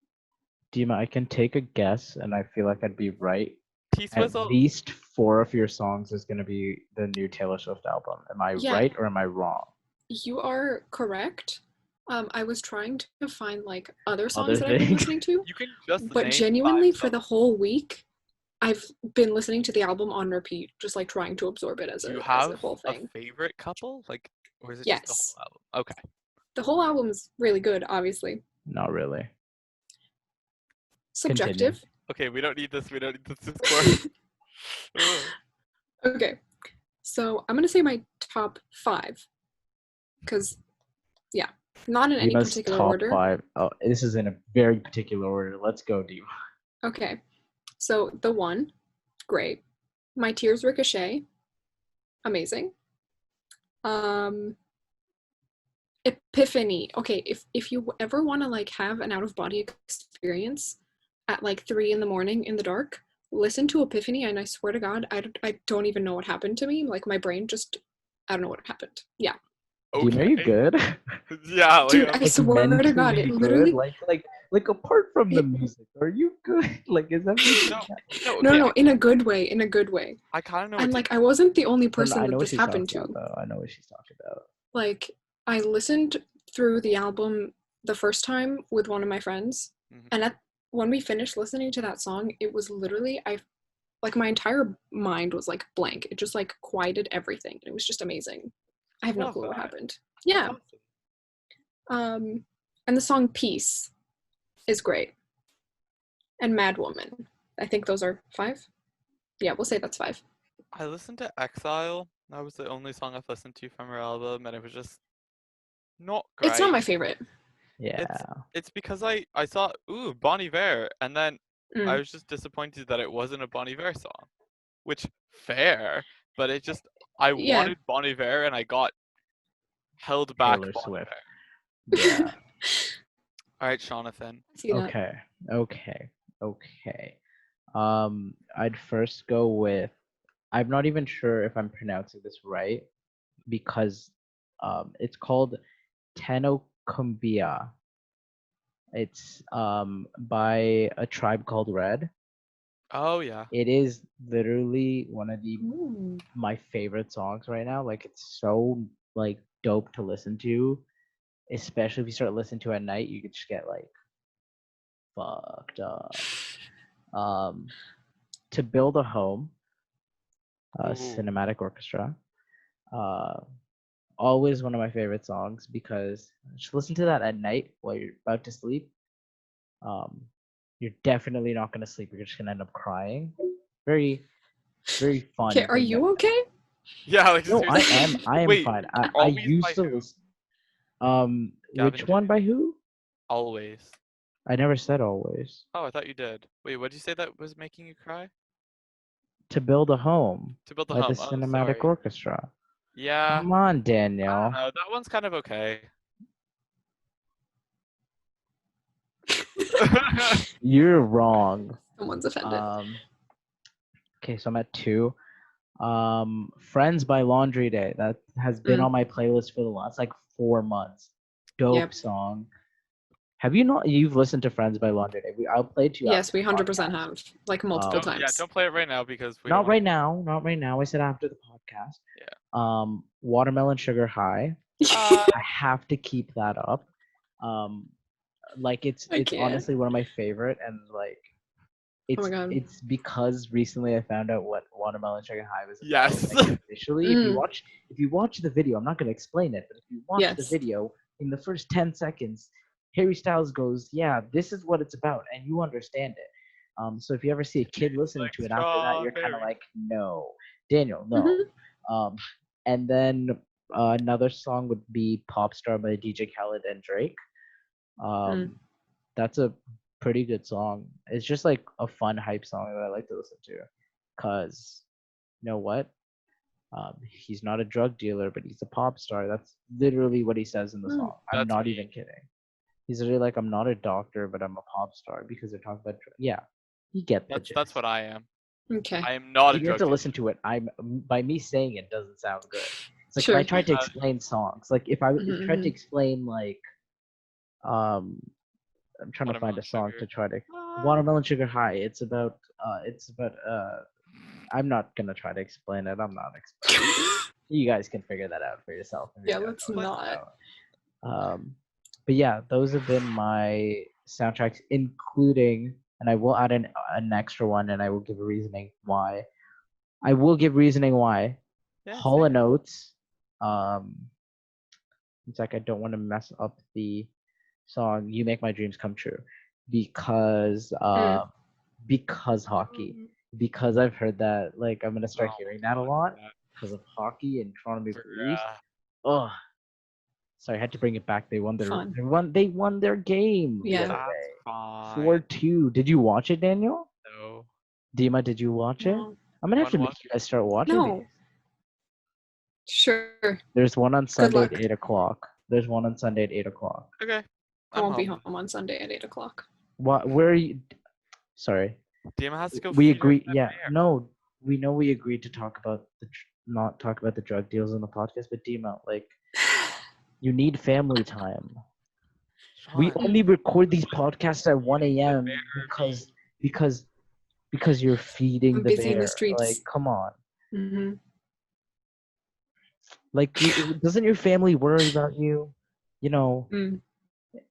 [SPEAKER 2] Dima, I can take a guess, and I feel like I'd be right.
[SPEAKER 3] T
[SPEAKER 2] At
[SPEAKER 3] Swizzle.
[SPEAKER 2] least 4 of your songs is going to be the new Taylor Swift album. Am I
[SPEAKER 1] Yeah,
[SPEAKER 2] right or am I wrong?
[SPEAKER 1] you are correct. I was trying to find like other songs
[SPEAKER 2] Other
[SPEAKER 1] that I've been
[SPEAKER 2] thing.
[SPEAKER 1] listening to,
[SPEAKER 3] You can just
[SPEAKER 1] but
[SPEAKER 3] name five
[SPEAKER 1] genuinely for the
[SPEAKER 3] songs.
[SPEAKER 1] whole week, I've been listening to the album on repeat, just like trying to absorb it
[SPEAKER 3] Do you
[SPEAKER 1] as a
[SPEAKER 3] have
[SPEAKER 1] whole
[SPEAKER 3] a
[SPEAKER 1] thing.
[SPEAKER 3] favorite couple? Like, or is it just the whole
[SPEAKER 1] Yes.
[SPEAKER 3] album? Okay.
[SPEAKER 1] The whole album is really good, obviously.
[SPEAKER 2] Not really. Continue.
[SPEAKER 1] Subjective.
[SPEAKER 3] Okay, we don't need this. We don't need this discourse.
[SPEAKER 1] Okay. So I'm gonna say my top five. Because yeah. Not in any
[SPEAKER 2] Dima's
[SPEAKER 1] particular
[SPEAKER 2] top
[SPEAKER 1] order.
[SPEAKER 2] 5. Oh, this is in a very particular order. Let's go, Dima.
[SPEAKER 1] Okay. So the one, great. My Tears Ricochet, amazing. Um Epiphany. Okay, if you ever want to like have an out of body experience at like 3 in the morning in the dark, listen to Epiphany, and I swear to God, I don't even know what happened to me. Like my brain just, I don't know what happened. Yeah,
[SPEAKER 2] Dima, are you
[SPEAKER 3] Okay.
[SPEAKER 2] good?
[SPEAKER 3] Yeah, like
[SPEAKER 1] dude, I
[SPEAKER 2] Like
[SPEAKER 1] swear to God, it
[SPEAKER 2] mentally good?
[SPEAKER 1] literally,
[SPEAKER 2] Like apart from the
[SPEAKER 1] it,
[SPEAKER 2] music, are you good? Like is everything?
[SPEAKER 3] no, no.
[SPEAKER 1] no,
[SPEAKER 3] Okay,
[SPEAKER 1] no, in a good way, in a good way.
[SPEAKER 3] I kind of know
[SPEAKER 1] And
[SPEAKER 3] what
[SPEAKER 1] like I wasn't the only
[SPEAKER 2] No, no,
[SPEAKER 1] person
[SPEAKER 2] I
[SPEAKER 1] that
[SPEAKER 2] know what
[SPEAKER 1] this
[SPEAKER 2] she's talking
[SPEAKER 1] happened
[SPEAKER 2] about
[SPEAKER 1] to.
[SPEAKER 2] though. I know what she's talking about.
[SPEAKER 1] Like I listened through the album the first time with one of my friends,
[SPEAKER 3] Mhm.
[SPEAKER 1] and when we finished listening to that song, it was literally I like my entire mind was like blank. It just like quieted everything. It was just amazing. I have no
[SPEAKER 3] Love
[SPEAKER 1] clue what
[SPEAKER 3] that.
[SPEAKER 1] happened.
[SPEAKER 3] That's
[SPEAKER 1] Yeah.
[SPEAKER 3] awesome.
[SPEAKER 1] And the song Peace is great. And Mad Woman. I think those are five. Yeah, we'll say that's five.
[SPEAKER 3] I listened to Exile. That was the only song I've listened to from her album, and it was just not
[SPEAKER 1] It's not
[SPEAKER 3] great.
[SPEAKER 1] my favorite.
[SPEAKER 3] It's
[SPEAKER 2] Yeah.
[SPEAKER 3] it's because I saw Bon Iver, and then I
[SPEAKER 1] Mm.
[SPEAKER 3] was just disappointed that it wasn't a Bon Iver song. Which fair, but it just I
[SPEAKER 1] Yeah.
[SPEAKER 3] wanted Bon Iver and I got held back
[SPEAKER 2] Taylor
[SPEAKER 3] Bon
[SPEAKER 2] Swift.
[SPEAKER 3] Iver.
[SPEAKER 2] Yeah.
[SPEAKER 3] All right, Jonathan.
[SPEAKER 1] See that.
[SPEAKER 2] Okay. Okay. Okay. I'd first go with I'm not even sure if I'm pronouncing this right because it's called Tenocumbia. It's by a tribe called Red.
[SPEAKER 3] Oh yeah.
[SPEAKER 2] It is literally one of
[SPEAKER 1] Ooh.
[SPEAKER 2] my favorite songs right now. Like it's so like dope to listen to. especially if you start listening to it at night, you could just get like fucked up. Um, to Build a Home,
[SPEAKER 3] Ooh.
[SPEAKER 2] cinematic orchestra. Uh, Always one of my favorite songs because just listen to that at night while you're about to sleep. Um, you're definitely not gonna sleep. You're just gonna end up crying. Very, very fun
[SPEAKER 1] Okay, are
[SPEAKER 2] thing.
[SPEAKER 1] you okay?
[SPEAKER 3] Yeah, like
[SPEAKER 2] No, I
[SPEAKER 3] seriously.
[SPEAKER 2] am. I am
[SPEAKER 3] Wait,
[SPEAKER 2] fine. I
[SPEAKER 3] Always by
[SPEAKER 2] used to
[SPEAKER 3] who?
[SPEAKER 2] listen.
[SPEAKER 3] Gavin
[SPEAKER 2] Which one by who?
[SPEAKER 3] Always.
[SPEAKER 2] I never said always.
[SPEAKER 3] Oh, I thought you did. Wait, what did you say that was making you cry?
[SPEAKER 2] To Build a Home
[SPEAKER 3] To Build a
[SPEAKER 2] by the
[SPEAKER 3] Home. Oh,
[SPEAKER 2] Cinematic
[SPEAKER 3] sorry.
[SPEAKER 2] Orchestra.
[SPEAKER 3] Yeah.
[SPEAKER 2] Come on,
[SPEAKER 3] I don't
[SPEAKER 2] Danielle.
[SPEAKER 3] know. That one's kind of okay.
[SPEAKER 2] You're wrong.
[SPEAKER 1] Someone's offended.
[SPEAKER 2] Okay, so I'm at 2. Friends by Laundry Day. That has been on my playlist for the last like 4 months. Dope
[SPEAKER 1] Yep.
[SPEAKER 2] song. Have you not? You've listened to Friends by Laundry Day. I'll play to you.
[SPEAKER 1] Yes,
[SPEAKER 2] after
[SPEAKER 1] we
[SPEAKER 2] the
[SPEAKER 1] 100%
[SPEAKER 2] podcast.
[SPEAKER 1] have, like multiple
[SPEAKER 3] Yeah,
[SPEAKER 1] times.
[SPEAKER 3] don't play it right now because we
[SPEAKER 2] Not
[SPEAKER 3] don't
[SPEAKER 2] right now. Not right now. I said after the podcast.
[SPEAKER 3] Yeah.
[SPEAKER 2] Watermelon Sugar High.
[SPEAKER 3] Uh,
[SPEAKER 2] I have to keep that up. Like it's
[SPEAKER 1] I can't.
[SPEAKER 2] honestly one of my favorite, and like
[SPEAKER 1] Oh my God.
[SPEAKER 2] it's because recently I found out what Watermelon Sugar High was about.
[SPEAKER 3] Yes.
[SPEAKER 2] Like, initially, if
[SPEAKER 1] Mm.
[SPEAKER 2] you watch the video, I'm not going to explain it, but if you watch the
[SPEAKER 1] Yes.
[SPEAKER 2] video, in the first 10 seconds, Harry Styles goes, "Yeah, this is what it's about," and you understand it. So if you ever see a kid listening to it after that, you're kind of like, "No, Daniel, no."
[SPEAKER 1] Mhm.
[SPEAKER 2] And then another song would be "Pop Star" by DJ Khaled and Drake. That's a pretty good song. It's just like a fun hype song that I like to listen to. Cause you know what? He's not a drug dealer, but he's a pop star. That's literally what he says in the song. I'm
[SPEAKER 3] That's
[SPEAKER 2] not
[SPEAKER 3] me.
[SPEAKER 2] even kidding. He's really like, I'm not a doctor, but I'm a pop star because they're talking about. Yeah, you get the gist.
[SPEAKER 3] That's what I am.
[SPEAKER 1] Okay.
[SPEAKER 3] I am not a
[SPEAKER 2] You have
[SPEAKER 3] drug
[SPEAKER 2] to
[SPEAKER 3] dealer.
[SPEAKER 2] listen to it. By me saying it doesn't sound good. It's like
[SPEAKER 1] Sure.
[SPEAKER 2] if I tried to explain songs, like if I tried to
[SPEAKER 1] Mhm.
[SPEAKER 2] explain like, I'm trying to find
[SPEAKER 3] Watermelon
[SPEAKER 2] a song
[SPEAKER 3] Sugar.
[SPEAKER 2] to try to Watermelon Sugar High. It's about I'm not gonna try to explain it. I'm not explaining. You guys can figure that out for yourself. If
[SPEAKER 1] Yeah,
[SPEAKER 2] you don't
[SPEAKER 1] let's
[SPEAKER 2] know what it's
[SPEAKER 1] not.
[SPEAKER 2] about. But yeah, those have been my soundtracks, including, and I will add an extra one, and I will give a reasoning why. I will give reasoning why.
[SPEAKER 3] Yeah,
[SPEAKER 2] Hall and Oates. It's like I don't want to mess up the song "You Make My Dreams Come True" because hockey. Because I've heard that, like I'm gonna start hearing that a lot because of hockey and Toronto Maple Leafs. Oh, sorry, I had to bring it back. They won their game the
[SPEAKER 1] Yeah.
[SPEAKER 2] other
[SPEAKER 3] That's
[SPEAKER 2] day.
[SPEAKER 3] fine.
[SPEAKER 2] 4-2. Did you watch it, Daniel?
[SPEAKER 3] No.
[SPEAKER 2] Dima, did you watch it?
[SPEAKER 1] No.
[SPEAKER 2] I'm gonna have to
[SPEAKER 3] Wanna
[SPEAKER 2] make you guys start watching
[SPEAKER 1] No.
[SPEAKER 2] these.
[SPEAKER 1] Sure.
[SPEAKER 2] There's one on Sunday
[SPEAKER 1] luck.
[SPEAKER 2] at 8 o'clock. There's one on Sunday at 8 o'clock.
[SPEAKER 3] Okay.
[SPEAKER 1] I won't be home on Sunday at 8 o'clock.
[SPEAKER 2] What? Where are you? Sorry.
[SPEAKER 3] Dima has to go.
[SPEAKER 2] We
[SPEAKER 3] feed her
[SPEAKER 2] agree.
[SPEAKER 3] pet
[SPEAKER 2] Yeah.
[SPEAKER 3] bear.
[SPEAKER 2] No, we know we agreed to talk about not talk about the drug deals on the podcast, but Dima, like, you need family time. We
[SPEAKER 3] Shaan,
[SPEAKER 2] only record these podcasts at 1
[SPEAKER 3] feeding the
[SPEAKER 2] a.m.
[SPEAKER 3] bear
[SPEAKER 2] because you're feeding
[SPEAKER 1] I'm
[SPEAKER 2] the
[SPEAKER 1] busy in the
[SPEAKER 2] bear.
[SPEAKER 1] streets.
[SPEAKER 2] Like, come on.
[SPEAKER 1] Mm-hmm.
[SPEAKER 2] Like, doesn't your family worry about you? You know.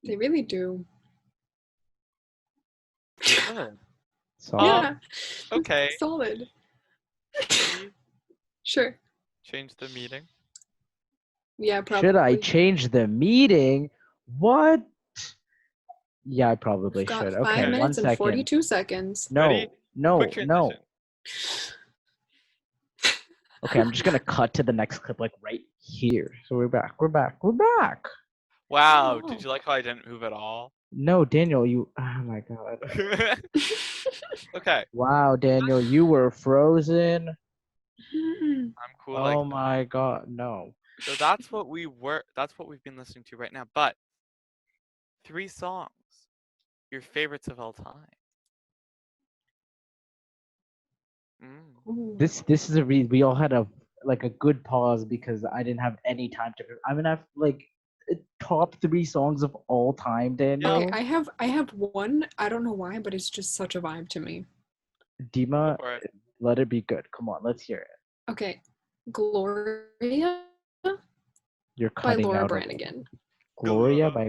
[SPEAKER 1] They really do.
[SPEAKER 3] Good.
[SPEAKER 2] So
[SPEAKER 1] Yeah.
[SPEAKER 3] Okay.
[SPEAKER 1] Solid.
[SPEAKER 3] Should we
[SPEAKER 1] Sure.
[SPEAKER 3] change the meeting?
[SPEAKER 1] Yeah, probably.
[SPEAKER 2] should I change the meeting? What? Yeah, I probably
[SPEAKER 1] We've got
[SPEAKER 2] should.
[SPEAKER 1] 5
[SPEAKER 2] Okay, 1
[SPEAKER 1] minutes and
[SPEAKER 2] second.
[SPEAKER 1] 42 seconds.
[SPEAKER 3] Ready?
[SPEAKER 2] No.
[SPEAKER 3] Quick transition.
[SPEAKER 2] Okay, I'm just gonna cut to the next clip, like right here. So we're back. We're back.
[SPEAKER 3] Wow.
[SPEAKER 1] Oh.
[SPEAKER 3] Did you like how I didn't move at all?
[SPEAKER 2] No, Daniel, you. Oh my god.
[SPEAKER 3] Okay.
[SPEAKER 2] Wow, Daniel, you were frozen.
[SPEAKER 1] Mm-mm.
[SPEAKER 3] I'm cool.
[SPEAKER 2] Oh
[SPEAKER 3] like that.
[SPEAKER 2] my god, no.
[SPEAKER 3] So that's what we've been listening to right now. But 3 songs, your favorites of all time.
[SPEAKER 1] Ooh.
[SPEAKER 2] This is a we all had a good pause because I didn't have any time to. I'm gonna have like top 3 songs of all time, Daniel.
[SPEAKER 1] Okay, I have one. I don't know why, but it's just such a vibe to me.
[SPEAKER 2] Dima,
[SPEAKER 3] Go for it.
[SPEAKER 2] let it be good. Come on, let's hear it.
[SPEAKER 1] Okay. Gloria
[SPEAKER 2] You're
[SPEAKER 1] by
[SPEAKER 2] cutting
[SPEAKER 1] Laura
[SPEAKER 2] out.
[SPEAKER 1] Branigan.
[SPEAKER 2] Gloria
[SPEAKER 3] Glow.
[SPEAKER 2] by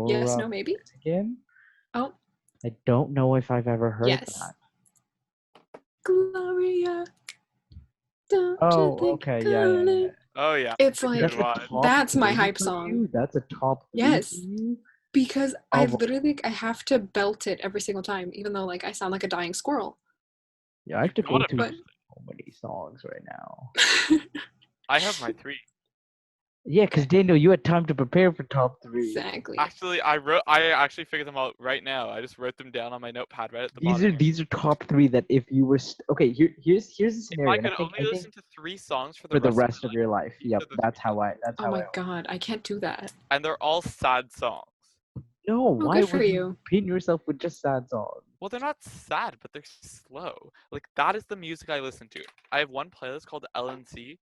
[SPEAKER 1] Yes,
[SPEAKER 2] Laura
[SPEAKER 1] no, maybe?
[SPEAKER 2] again.
[SPEAKER 1] Oh,
[SPEAKER 2] I don't know if I've ever heard
[SPEAKER 1] yes.
[SPEAKER 2] that.
[SPEAKER 1] Gloria, don't you
[SPEAKER 2] Oh,
[SPEAKER 1] think
[SPEAKER 2] okay,
[SPEAKER 1] about
[SPEAKER 2] yeah.
[SPEAKER 1] it?
[SPEAKER 3] Oh yeah,
[SPEAKER 1] It's
[SPEAKER 3] good
[SPEAKER 1] like,
[SPEAKER 2] That's a
[SPEAKER 3] one.
[SPEAKER 2] top
[SPEAKER 1] that's my
[SPEAKER 2] 3
[SPEAKER 1] hype
[SPEAKER 2] for
[SPEAKER 1] song.
[SPEAKER 2] you? That's a top 3
[SPEAKER 1] Yes.
[SPEAKER 2] for you?
[SPEAKER 1] Because
[SPEAKER 2] Oh,
[SPEAKER 1] I've literally, I have to belt it every single time, even though like I sound like a dying squirrel.
[SPEAKER 2] yeah, I have to go
[SPEAKER 3] gotta
[SPEAKER 2] through
[SPEAKER 1] But
[SPEAKER 2] so many songs right now.
[SPEAKER 3] I have my 3.
[SPEAKER 2] Yeah, because Daniel, you had time to prepare for top 3.
[SPEAKER 1] exactly.
[SPEAKER 3] Actually, I actually figured them out right now. I just wrote them down on my notepad right at the
[SPEAKER 2] These
[SPEAKER 3] bottom.
[SPEAKER 2] are top 3 that if you were okay, here's the
[SPEAKER 3] If
[SPEAKER 2] scenario,
[SPEAKER 3] I
[SPEAKER 2] and
[SPEAKER 3] could
[SPEAKER 2] I
[SPEAKER 3] only
[SPEAKER 2] think
[SPEAKER 3] listen to 3 songs for
[SPEAKER 2] for
[SPEAKER 3] the
[SPEAKER 2] the
[SPEAKER 3] rest of
[SPEAKER 2] rest
[SPEAKER 3] my
[SPEAKER 2] of
[SPEAKER 3] life,
[SPEAKER 2] your life.
[SPEAKER 3] these
[SPEAKER 2] Yep,
[SPEAKER 3] are the
[SPEAKER 2] that's
[SPEAKER 3] 3
[SPEAKER 2] how
[SPEAKER 3] songs.
[SPEAKER 1] Oh my god, I can't do that.
[SPEAKER 3] And they're all sad songs.
[SPEAKER 2] No,
[SPEAKER 1] Oh,
[SPEAKER 2] why
[SPEAKER 1] good for
[SPEAKER 2] would
[SPEAKER 1] you.
[SPEAKER 2] pin yourself with just sad songs?
[SPEAKER 3] Well, they're not sad, but they're slow. Like that is the music I listen to. I have one playlist called LNC,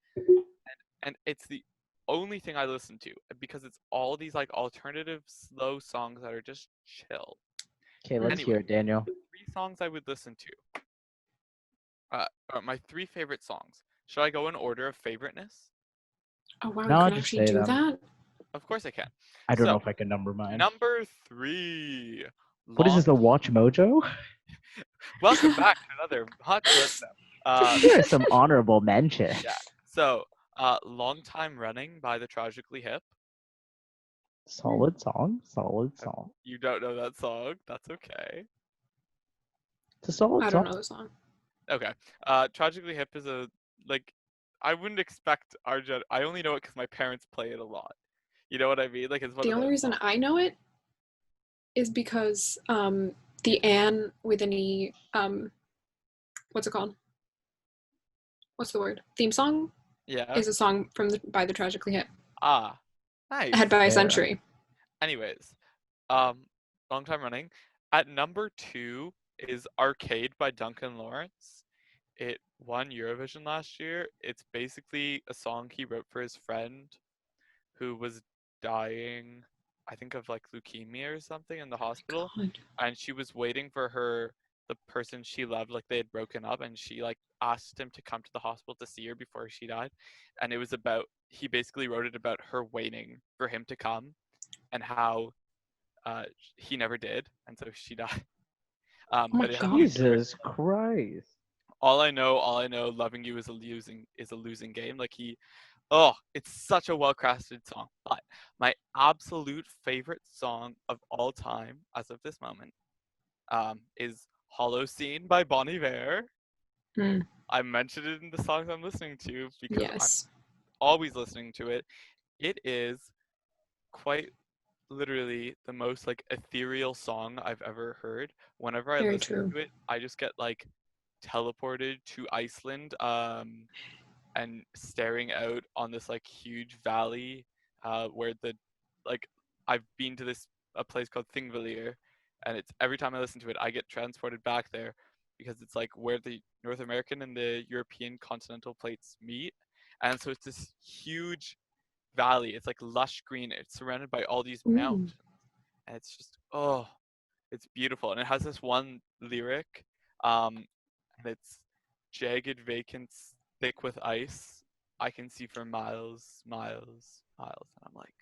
[SPEAKER 3] and it's the only thing I listen to because it's all these like alternative slow songs that are just chill.
[SPEAKER 2] Okay, let's
[SPEAKER 3] Anyway,
[SPEAKER 2] hear it, Daniel.
[SPEAKER 3] the 3 songs I would listen to. Are my 3 favorite songs. Should I go in order of favoriteness?
[SPEAKER 1] Oh wow, you
[SPEAKER 2] No,
[SPEAKER 1] can
[SPEAKER 2] just
[SPEAKER 1] actually
[SPEAKER 2] say
[SPEAKER 1] do
[SPEAKER 2] them.
[SPEAKER 1] that?
[SPEAKER 3] Of course I can.
[SPEAKER 2] I don't know
[SPEAKER 3] So,
[SPEAKER 2] if I can number mine.
[SPEAKER 3] number 3.
[SPEAKER 2] What is this, the Watch Mojo?
[SPEAKER 3] Welcome back to another hot clip.
[SPEAKER 2] There are some honorable mentions.
[SPEAKER 3] Yeah. So, Long Time Running by the Tragically Hip.
[SPEAKER 2] Solid song. Solid song.
[SPEAKER 3] You don't know that song? That's okay.
[SPEAKER 2] It's a solid
[SPEAKER 1] I
[SPEAKER 2] song.
[SPEAKER 1] don't know the song.
[SPEAKER 3] Okay. Tragically Hip is I wouldn't expect I only know it because my parents play it a lot. You know what I mean? Like it's one
[SPEAKER 1] The
[SPEAKER 3] of
[SPEAKER 1] only
[SPEAKER 3] those
[SPEAKER 1] reason
[SPEAKER 3] songs.
[SPEAKER 1] I know it is because the Anne with an E, what's it called? What's the word? Theme song
[SPEAKER 3] Yeah.
[SPEAKER 1] is a song by the Tragically Hip.
[SPEAKER 3] Ah. Nice.
[SPEAKER 1] Ahead by a
[SPEAKER 2] Yeah.
[SPEAKER 1] century.
[SPEAKER 3] Anyways, Long Time Running. At number 2 is Arcade by Duncan Lawrence. It won Eurovision last year. It's basically a song he wrote for his friend who was dying, I think of like leukemia or something in the hospital.
[SPEAKER 1] God.
[SPEAKER 3] And she was waiting for the person she loved, like they had broken up, and she like asked him to come to the hospital to see her before she died. And it was he basically wrote it about her waiting for him to come and how he never did, and so she died.
[SPEAKER 1] Oh my
[SPEAKER 3] But it has
[SPEAKER 1] God.
[SPEAKER 2] Jesus Christ.
[SPEAKER 3] all I know, loving you is a losing game. Like it's such a well-crafted song. But my absolute favorite song of all time, as of this moment, is Holocene by Bon Iver.
[SPEAKER 1] Hmm.
[SPEAKER 3] I mentioned it in the songs I'm listening to because I'm
[SPEAKER 1] Yes.
[SPEAKER 3] always listening to it. It is quite literally the most like ethereal song I've ever heard. Whenever I
[SPEAKER 1] Very
[SPEAKER 3] listen
[SPEAKER 1] true.
[SPEAKER 3] to it, I just get like teleported to Iceland and staring out on this like huge valley where like I've been to a place called Thingvellir, and it's every time I listen to it I get transported back there because it's like where the North American and the European continental plates meet, and so it's this huge valley. It's like lush green. It's surrounded by all these
[SPEAKER 1] Ooh.
[SPEAKER 3] mountains, and it's just it's beautiful. And it has this one lyric, and it's jagged vacants thick with ice. I can see for miles, miles, miles. And I'm like,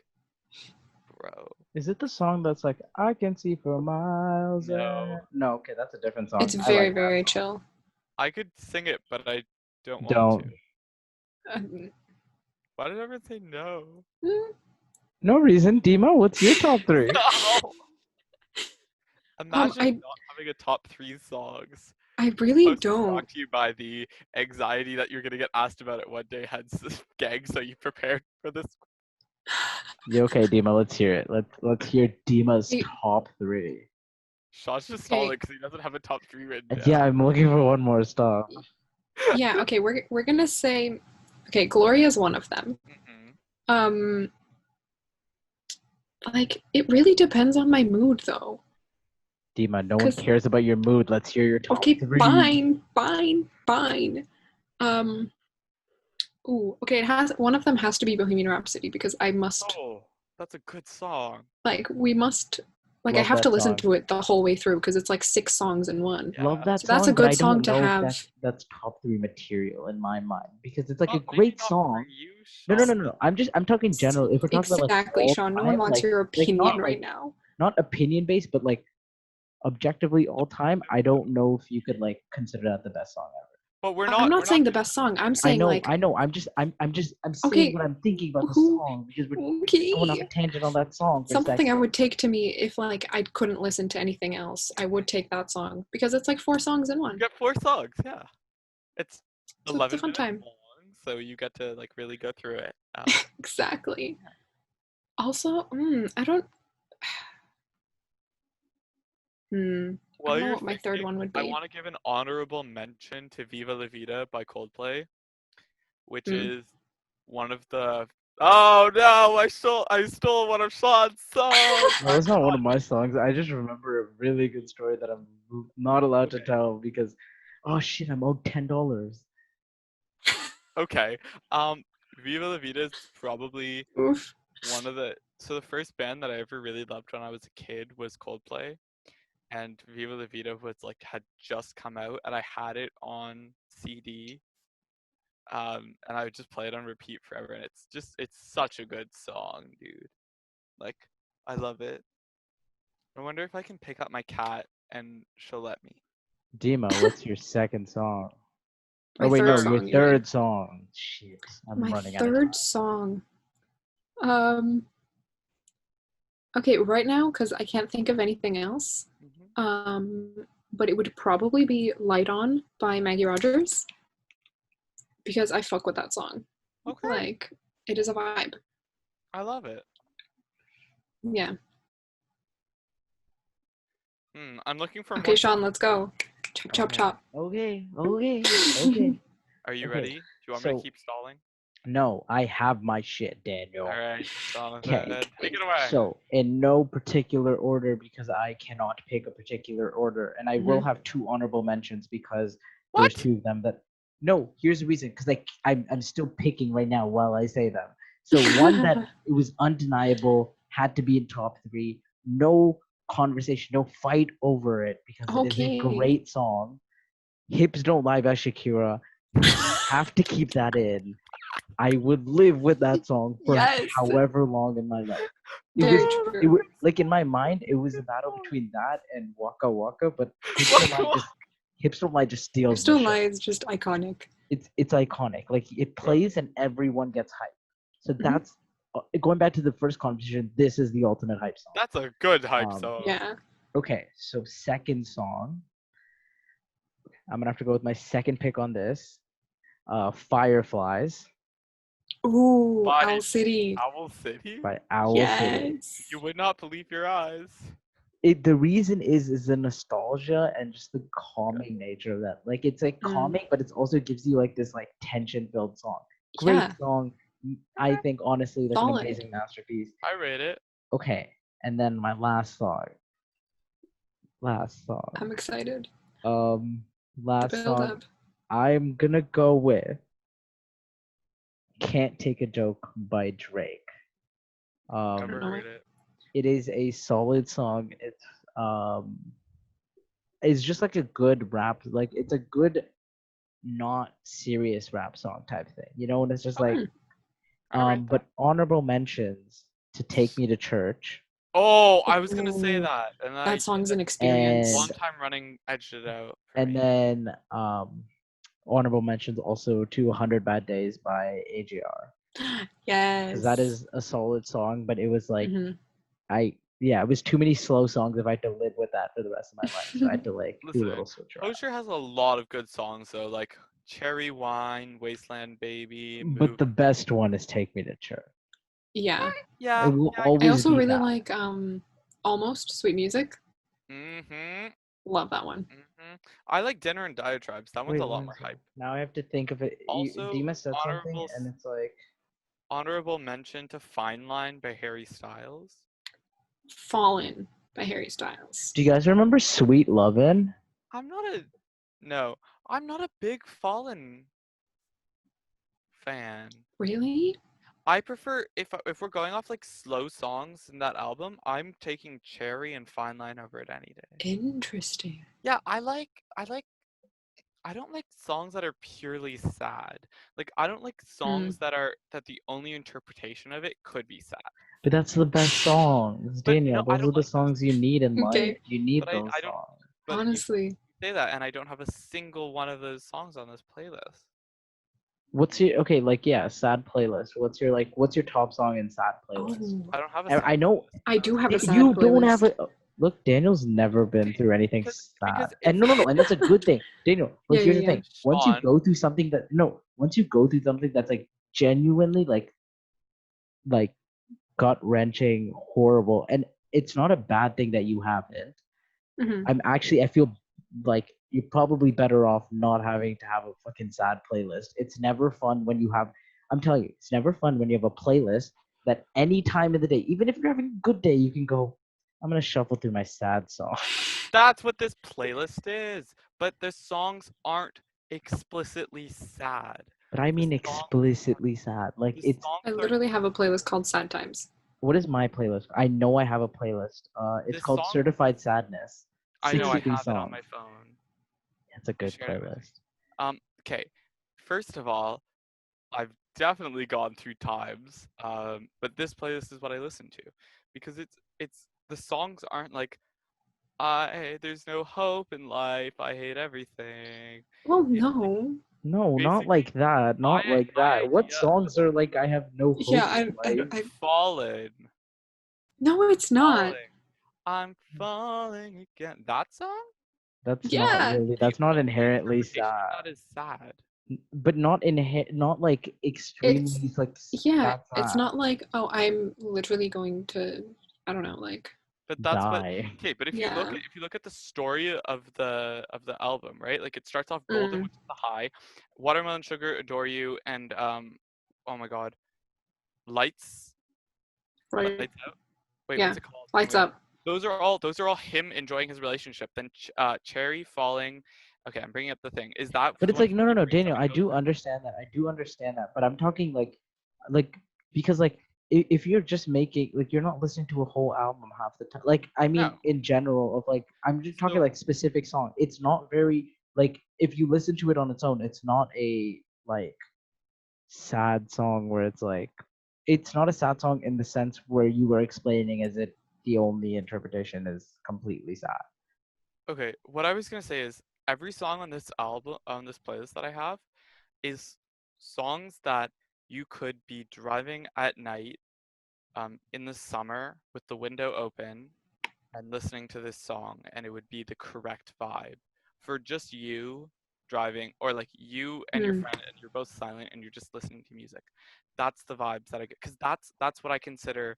[SPEAKER 3] bro.
[SPEAKER 2] Is it the song that's like, I can see for miles?
[SPEAKER 3] No.
[SPEAKER 2] No, okay, that's a different song.
[SPEAKER 1] It's
[SPEAKER 2] I
[SPEAKER 1] very,
[SPEAKER 2] like that
[SPEAKER 1] very
[SPEAKER 2] song.
[SPEAKER 1] chill.
[SPEAKER 3] I could sing it, but I don't want
[SPEAKER 2] Don't.
[SPEAKER 3] to. Why did everyone say no?
[SPEAKER 2] No reason. Dima, what's your top 3?
[SPEAKER 3] No! Imagine
[SPEAKER 1] I
[SPEAKER 3] not having a top 3 songs.
[SPEAKER 1] I really
[SPEAKER 3] Brought
[SPEAKER 1] don't.
[SPEAKER 3] to you by the anxiety that you're gonna get asked about it one day. Hence this gag, so you prepared for this.
[SPEAKER 2] Yeah, okay, Dima, let's hear it. Let's hear Dima's
[SPEAKER 1] Hey.
[SPEAKER 2] top 3.
[SPEAKER 3] Sean's just
[SPEAKER 1] Okay.
[SPEAKER 3] stalling because he doesn't have a top 3 written down.
[SPEAKER 2] Yeah, I'm looking for one more stuff.
[SPEAKER 1] Yeah, okay, we're gonna say, okay, Gloria is one of them.
[SPEAKER 3] Mm-hmm.
[SPEAKER 1] Like it really depends on my mood though.
[SPEAKER 2] Dima, no one cares about your mood. Let's hear your top
[SPEAKER 1] Okay,
[SPEAKER 2] 3.
[SPEAKER 1] fine. Okay, one of them has to be Bohemian Rhapsody because I must.
[SPEAKER 3] Oh, that's a good song.
[SPEAKER 1] Like we must Like I
[SPEAKER 2] Love
[SPEAKER 1] have to
[SPEAKER 2] that
[SPEAKER 1] listen
[SPEAKER 2] song.
[SPEAKER 1] to it the whole way through because it's like 6 songs in one.
[SPEAKER 3] Yeah.
[SPEAKER 2] Love that
[SPEAKER 1] So that's a
[SPEAKER 2] song, but
[SPEAKER 1] good
[SPEAKER 2] I
[SPEAKER 1] song
[SPEAKER 2] don't
[SPEAKER 1] to
[SPEAKER 2] know if
[SPEAKER 1] have.
[SPEAKER 2] that's top three material in my mind because it's like a
[SPEAKER 3] Maybe
[SPEAKER 2] great
[SPEAKER 3] not for
[SPEAKER 2] song.
[SPEAKER 3] you,
[SPEAKER 2] No, no,
[SPEAKER 3] Sean.
[SPEAKER 2] no, no. I'm talking general. If we're talking about like
[SPEAKER 1] Exactly,
[SPEAKER 2] all
[SPEAKER 1] Sean. No one
[SPEAKER 2] time,
[SPEAKER 1] wants your opinion
[SPEAKER 2] not
[SPEAKER 1] right now.
[SPEAKER 2] not opinion based, but like objectively all time. I don't know if you could like consider that the best song ever.
[SPEAKER 3] But we're
[SPEAKER 1] I'm
[SPEAKER 3] not.
[SPEAKER 1] not
[SPEAKER 3] We're not.
[SPEAKER 1] saying the best song. I'm saying like,
[SPEAKER 2] I know. I'm saying
[SPEAKER 1] okay,
[SPEAKER 2] what I'm thinking about the
[SPEAKER 1] who,
[SPEAKER 2] song because we're going off a
[SPEAKER 1] okay.
[SPEAKER 2] tangent on that song for a
[SPEAKER 1] Something I
[SPEAKER 2] second.
[SPEAKER 1] would take to me if like I couldn't listen to anything else. I would take that song because it's like 4 songs in
[SPEAKER 3] You
[SPEAKER 1] one.
[SPEAKER 3] get 4 songs. Yeah. It's
[SPEAKER 1] So it's a
[SPEAKER 3] 11
[SPEAKER 1] fun
[SPEAKER 3] minutes
[SPEAKER 1] time.
[SPEAKER 3] long, so you get to like really go through it.
[SPEAKER 1] Exactly. Also, I don't. I
[SPEAKER 3] While
[SPEAKER 1] don't know
[SPEAKER 3] you're
[SPEAKER 1] what my third
[SPEAKER 3] thinking,
[SPEAKER 1] one would
[SPEAKER 3] I
[SPEAKER 1] be.
[SPEAKER 3] want to give an honorable mention to Viva La Vida by Coldplay, which
[SPEAKER 1] Hmm.
[SPEAKER 3] is one of the. Oh no! I stole one of Sean's songs.
[SPEAKER 2] No, it's not one of my songs. I just remember a really good story that I'm not allowed to tell because, oh shit, I'm owed $10.
[SPEAKER 3] Okay. Viva La Vida is probably
[SPEAKER 1] Oof.
[SPEAKER 3] one of the. So the first band that I ever really loved when I was a kid was Coldplay, and Viva La Vida was like had just come out, and I had it on CD. And I would just play it on repeat forever, and it's such a good song, dude. Like, I love it. I wonder if I can pick up my cat and she'll let me.
[SPEAKER 2] Dima, what's your second song?
[SPEAKER 1] My
[SPEAKER 2] Oh wait,
[SPEAKER 1] third
[SPEAKER 2] no, your
[SPEAKER 1] song, you mean?
[SPEAKER 2] third song. Shit, I'm
[SPEAKER 1] My
[SPEAKER 2] running out of time.
[SPEAKER 1] third song. Um. Okay, right now, because I can't think of anything else. But it would probably be "Light On" by Maggie Rogers because I fuck with that song.
[SPEAKER 3] Okay,
[SPEAKER 1] Like, it is a vibe.
[SPEAKER 3] I love it.
[SPEAKER 1] Yeah.
[SPEAKER 3] I'm looking for
[SPEAKER 1] Okay,
[SPEAKER 3] more
[SPEAKER 1] Sean,
[SPEAKER 3] songs.
[SPEAKER 1] let's go. Chop, chop,
[SPEAKER 2] Okay,
[SPEAKER 1] chop.
[SPEAKER 2] okay.
[SPEAKER 3] Are you
[SPEAKER 2] Okay,
[SPEAKER 3] ready? Do you want me to
[SPEAKER 2] so
[SPEAKER 3] keep stalling?
[SPEAKER 2] no, I have my shit,
[SPEAKER 3] All
[SPEAKER 2] Daniel.
[SPEAKER 3] right,
[SPEAKER 2] Okay,
[SPEAKER 3] Jonathan, take it away.
[SPEAKER 2] so in no particular order because I cannot pick a particular order, and I will
[SPEAKER 1] Mhm.
[SPEAKER 2] have two honorable mentions because there's
[SPEAKER 3] What?
[SPEAKER 2] two of them that. No, here's the reason because I'm still picking right now while I say them. So one that it was undeniable had to be in top three. No conversation, no fight over it because it is a
[SPEAKER 1] Okay.
[SPEAKER 2] great song. Hips Don't Lie by Shakira. Have to keep that in. I would live with that song for
[SPEAKER 1] Yes.
[SPEAKER 2] however long in my life.
[SPEAKER 1] Very
[SPEAKER 2] It
[SPEAKER 1] true.
[SPEAKER 2] was like in my mind, it was a battle between that and Waka Waka, but Hips Don't Lie just steals the
[SPEAKER 1] Crystal
[SPEAKER 2] show.
[SPEAKER 1] Lie is just iconic.
[SPEAKER 2] It's iconic. Like it plays and everyone gets hyped. So
[SPEAKER 1] Mhm.
[SPEAKER 2] that's going back to the first conversation. This is the ultimate hype song.
[SPEAKER 3] That's a good hype song.
[SPEAKER 1] Yeah.
[SPEAKER 2] Okay, so second song. I'm gonna have to go with my second pick on this. Fireflies
[SPEAKER 1] Ooh,
[SPEAKER 3] By
[SPEAKER 1] Owl City.
[SPEAKER 3] Owl City?
[SPEAKER 2] by Owl City.
[SPEAKER 1] Yes.
[SPEAKER 3] You would not believe your eyes.
[SPEAKER 2] The reason is the nostalgia and just the calming nature of that. Like it's like calming, but it also gives you like this like tension filled song. Great
[SPEAKER 1] Yeah.
[SPEAKER 2] song. I think honestly like an
[SPEAKER 1] Solid.
[SPEAKER 2] amazing masterpiece.
[SPEAKER 3] I rate it.
[SPEAKER 2] Okay, and then my last song.
[SPEAKER 1] I'm excited.
[SPEAKER 2] Um,
[SPEAKER 1] The
[SPEAKER 2] last
[SPEAKER 1] build
[SPEAKER 2] song.
[SPEAKER 1] up.
[SPEAKER 2] I'm gonna go with "Can't Take a Joke" by Drake.
[SPEAKER 3] Never
[SPEAKER 1] know
[SPEAKER 3] heard
[SPEAKER 1] it.
[SPEAKER 3] it.
[SPEAKER 2] It is a solid song. It's just like a good rap. Like it's a good, not serious rap song type thing. You know, and it's just like
[SPEAKER 3] I rate that.
[SPEAKER 2] But honorable mentions to "Take Me to Church"
[SPEAKER 3] Oh, I was gonna say
[SPEAKER 1] Ooh,
[SPEAKER 3] that, and then
[SPEAKER 1] that song's an experience.
[SPEAKER 3] long time running edged it out for
[SPEAKER 2] and
[SPEAKER 3] me.
[SPEAKER 2] then honorable mentions also to "100 Bad Days" by AJR.
[SPEAKER 1] Yes.
[SPEAKER 2] Because that is a solid song, but it was like
[SPEAKER 1] Mhm.
[SPEAKER 2] it was too many slow songs if I had to live with that for the rest of my life. So I had to like do a
[SPEAKER 3] Listen,
[SPEAKER 2] little switch around.
[SPEAKER 3] Closure has a lot of good songs though, like Cherry Wine, Wasteland Baby,
[SPEAKER 2] But the best one is "Take Me to Church."
[SPEAKER 1] Yeah.
[SPEAKER 3] Yeah.
[SPEAKER 2] It will
[SPEAKER 1] I
[SPEAKER 2] always
[SPEAKER 1] also
[SPEAKER 2] be
[SPEAKER 1] really
[SPEAKER 2] that.
[SPEAKER 1] like Almost Sweet Music.
[SPEAKER 3] Mm-hmm.
[SPEAKER 1] Love that one.
[SPEAKER 3] Mm-hmm. I like Dinner and Diatribes. That one's
[SPEAKER 2] Wait,
[SPEAKER 3] a lot
[SPEAKER 2] one
[SPEAKER 3] more
[SPEAKER 2] second.
[SPEAKER 3] hype.
[SPEAKER 2] Now I have to think of it.
[SPEAKER 3] Also,
[SPEAKER 2] Dima said something,
[SPEAKER 3] honorable
[SPEAKER 2] and it's like
[SPEAKER 3] honorable mention to Fine Line by Harry Styles.
[SPEAKER 1] Fallen by Harry Styles.
[SPEAKER 2] Do you guys remember "Sweet Lovin'"?
[SPEAKER 3] I'm not a big Fallen fan.
[SPEAKER 1] Really?
[SPEAKER 3] I prefer if we're going off like slow songs in that album, I'm taking Cherry and Fine Line over it any day.
[SPEAKER 1] Interesting.
[SPEAKER 3] Yeah, I don't like songs that are purely sad. Like I don't like songs that the only interpretation of it could be sad.
[SPEAKER 2] But that's the best songs,
[SPEAKER 3] But
[SPEAKER 2] Daniel.
[SPEAKER 3] no, I
[SPEAKER 2] Those are
[SPEAKER 3] don't
[SPEAKER 2] the
[SPEAKER 3] like those.
[SPEAKER 2] songs you need in life.
[SPEAKER 1] Okay.
[SPEAKER 2] You
[SPEAKER 3] But
[SPEAKER 2] need
[SPEAKER 3] I
[SPEAKER 2] those
[SPEAKER 3] don't.
[SPEAKER 2] songs.
[SPEAKER 3] But you
[SPEAKER 1] Honestly.
[SPEAKER 3] say that, and I don't have a single one of those songs on this playlist.
[SPEAKER 2] What's your okay? Like yeah, sad playlist. What's your top song in sad playlist?
[SPEAKER 1] Oh,
[SPEAKER 3] I don't have a
[SPEAKER 2] I
[SPEAKER 3] sad
[SPEAKER 2] know
[SPEAKER 3] playlist.
[SPEAKER 1] I do have a sad
[SPEAKER 2] you don't have
[SPEAKER 1] playlist.
[SPEAKER 2] a look. Daniel's never been through anything sad,
[SPEAKER 3] Because
[SPEAKER 2] and
[SPEAKER 3] it's
[SPEAKER 2] no, and that's a good thing, Daniel.
[SPEAKER 1] Yeah,
[SPEAKER 2] Like here's the
[SPEAKER 1] yeah, yeah.
[SPEAKER 2] thing: once you
[SPEAKER 3] Sean.
[SPEAKER 2] go through something that no, once you go through something that's like genuinely like gut wrenching, horrible, and it's not a bad thing that you haven't.
[SPEAKER 1] Hmm.
[SPEAKER 2] I feel like you're probably better off not having to have a fucking sad playlist. It's never fun when you have, I'm telling you, it's never fun when you have a playlist that any time of the day, even if you're having a good day, you can go, I'm going to shuffle through my sad song.
[SPEAKER 3] That's what this playlist is. But the songs aren't explicitly sad.
[SPEAKER 2] But I
[SPEAKER 3] The
[SPEAKER 2] mean
[SPEAKER 3] songs,
[SPEAKER 2] explicitly sad. Like
[SPEAKER 3] the
[SPEAKER 2] it's,
[SPEAKER 1] I
[SPEAKER 3] songs are
[SPEAKER 1] literally have a playlist called Sad Times.
[SPEAKER 2] what is my playlist? I know I have a playlist. It's
[SPEAKER 3] the
[SPEAKER 2] called
[SPEAKER 3] songs.
[SPEAKER 2] Certified Sadness.
[SPEAKER 3] I know I
[SPEAKER 2] 63
[SPEAKER 3] have it on
[SPEAKER 2] songs.
[SPEAKER 3] my phone.
[SPEAKER 2] It's a
[SPEAKER 3] You
[SPEAKER 2] good
[SPEAKER 3] shared it with me.
[SPEAKER 2] playlist.
[SPEAKER 3] Okay. First of all, I've definitely gone through times, but this playlist is what I listen to because it's the songs aren't like there's no hope in life. I hate everything.
[SPEAKER 1] Well,
[SPEAKER 3] It's
[SPEAKER 1] no.
[SPEAKER 2] No, not
[SPEAKER 3] basically
[SPEAKER 2] like that. Not like
[SPEAKER 3] my
[SPEAKER 2] that. What
[SPEAKER 3] idea of
[SPEAKER 2] songs are like I have no
[SPEAKER 1] Yeah,
[SPEAKER 2] hope in life?
[SPEAKER 3] fallen,
[SPEAKER 1] no, it's not.
[SPEAKER 3] falling. I'm falling again. That song?
[SPEAKER 2] That's not
[SPEAKER 1] Yeah,
[SPEAKER 2] really.
[SPEAKER 3] The
[SPEAKER 2] That's not
[SPEAKER 3] only
[SPEAKER 2] inherently
[SPEAKER 3] interpretation of
[SPEAKER 2] sad.
[SPEAKER 3] that is sad.
[SPEAKER 2] But not like
[SPEAKER 1] it's
[SPEAKER 2] extremely like
[SPEAKER 1] yeah,
[SPEAKER 2] that's
[SPEAKER 1] it's
[SPEAKER 2] sad.
[SPEAKER 1] not like, oh, I'm literally going to, I don't know, like,
[SPEAKER 3] But that's what
[SPEAKER 2] Die.
[SPEAKER 3] okay, but
[SPEAKER 1] yeah.
[SPEAKER 3] if you look at the story of the album, right? Like it starts off golden,
[SPEAKER 1] Mm,
[SPEAKER 3] which is the high, watermelon sugar, adore you, and oh my god, lights
[SPEAKER 1] right.
[SPEAKER 3] lights out. Wait,
[SPEAKER 1] Yeah.
[SPEAKER 3] what's it called? Oh
[SPEAKER 1] Lights
[SPEAKER 3] my god.
[SPEAKER 1] up.
[SPEAKER 3] Those are all him enjoying his relationship. Then cherry falling. Okay, I'm bringing up the thing. Is that
[SPEAKER 2] But
[SPEAKER 3] the
[SPEAKER 2] it's
[SPEAKER 3] one
[SPEAKER 2] like
[SPEAKER 3] he
[SPEAKER 2] no,
[SPEAKER 3] breaks up
[SPEAKER 2] Daniel.
[SPEAKER 3] and
[SPEAKER 2] I
[SPEAKER 3] goes
[SPEAKER 2] do
[SPEAKER 3] with?
[SPEAKER 2] understand that. I do understand that. But I'm talking like because like if you're just making like you're not listening to a whole album half the time. Like I mean
[SPEAKER 3] No.
[SPEAKER 2] in general of like I'm just talking
[SPEAKER 3] So
[SPEAKER 2] like specific song. It's not very like if you listen to it on its own, it's not a like sad song where it's not a sad song in the sense where you were explaining as it the only interpretation is completely sad.
[SPEAKER 3] okay, what I was gonna say is every song on this album on this playlist that I have is songs that you could be driving at night in the summer with the window open and listening to this song, and it would be the correct vibe for just you driving, or like you and your
[SPEAKER 1] Mm,
[SPEAKER 3] friend, and you're both silent and you're just listening to music. That's the vibes that I get, because that's what I consider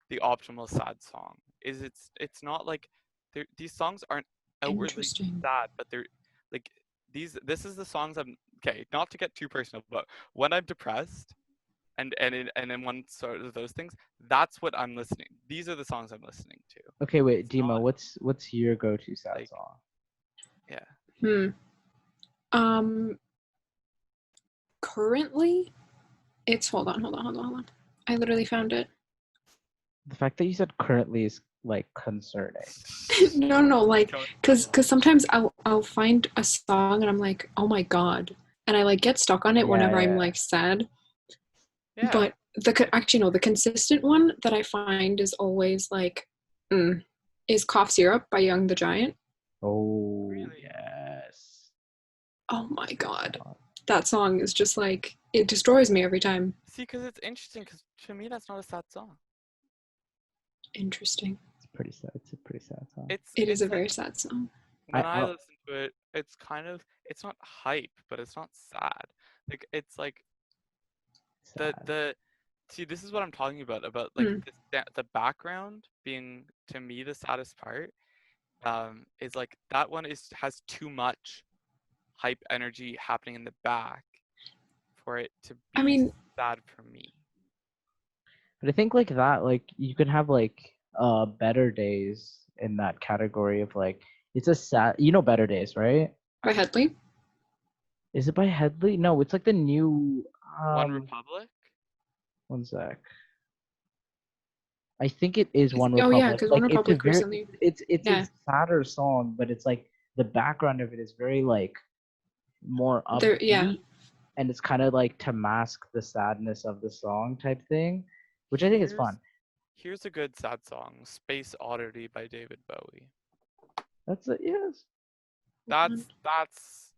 [SPEAKER 3] the optimal sad song. Is it's not like these songs aren't outwardly
[SPEAKER 1] interesting.
[SPEAKER 3] sad, but they're like this is the songs I'm okay. Not to get too personal, but when I'm depressed and in one sort of those things, that's what I'm listening. These are the songs I'm listening to.
[SPEAKER 2] Okay, wait,
[SPEAKER 3] It's
[SPEAKER 2] Dima,
[SPEAKER 3] not
[SPEAKER 2] what's your go-to sad
[SPEAKER 3] like
[SPEAKER 2] song?
[SPEAKER 3] yeah.
[SPEAKER 1] Hmm. Um, Currently, it's hold on. I literally found it.
[SPEAKER 2] The fact that you said currently is like concerning.
[SPEAKER 1] No, like,
[SPEAKER 3] Go-
[SPEAKER 1] cause sometimes I'll find a song and I'm like, oh my god, and I like get stuck on it
[SPEAKER 2] Yeah,
[SPEAKER 1] whenever I'm
[SPEAKER 2] yeah.
[SPEAKER 1] like sad.
[SPEAKER 3] Yeah.
[SPEAKER 1] But actually no, the consistent one that I find is always like, is Cough Syrup by Young the Giant.
[SPEAKER 2] Oh
[SPEAKER 3] Really?
[SPEAKER 2] yes.
[SPEAKER 1] Oh my god, that song is just like, it destroys me every time.
[SPEAKER 3] See, because it's interesting, because to me that's not a sad song.
[SPEAKER 1] Interesting.
[SPEAKER 2] It's pretty sad. It's a pretty sad song.
[SPEAKER 1] It is
[SPEAKER 3] It's
[SPEAKER 1] a
[SPEAKER 3] like
[SPEAKER 1] very sad song.
[SPEAKER 3] when I
[SPEAKER 2] I'll,
[SPEAKER 3] listen to it, it's kind of it's not hype, but it's not sad. Like it's like
[SPEAKER 2] sad.
[SPEAKER 3] the see this is what I'm talking about like
[SPEAKER 1] Mm.
[SPEAKER 3] the background being to me the saddest part is like that one is has too much hype energy happening in the back for it to
[SPEAKER 1] I
[SPEAKER 3] be
[SPEAKER 1] mean,
[SPEAKER 3] sad for me.
[SPEAKER 2] But I think like that, like you can have like better days in that category of like it's a sad Better Days, right?
[SPEAKER 1] by Headley.
[SPEAKER 2] Is it by Headley? No, it's like the new
[SPEAKER 3] One Republic?
[SPEAKER 2] One sec. I think it is One
[SPEAKER 1] Oh yeah,
[SPEAKER 2] Republic.
[SPEAKER 1] because One
[SPEAKER 2] Like it's a
[SPEAKER 1] Republic
[SPEAKER 2] very
[SPEAKER 1] recently.
[SPEAKER 2] it's a
[SPEAKER 1] Yeah.
[SPEAKER 2] sadder song, but it's like the background of it is very like more
[SPEAKER 1] There. Yeah.
[SPEAKER 2] upbeat, and it's kind of like to mask the sadness of the song type thing, which I think is fun.
[SPEAKER 3] Here's a good sad song, Space Oddity by David Bowie.
[SPEAKER 2] That's it. Yes.
[SPEAKER 3] That's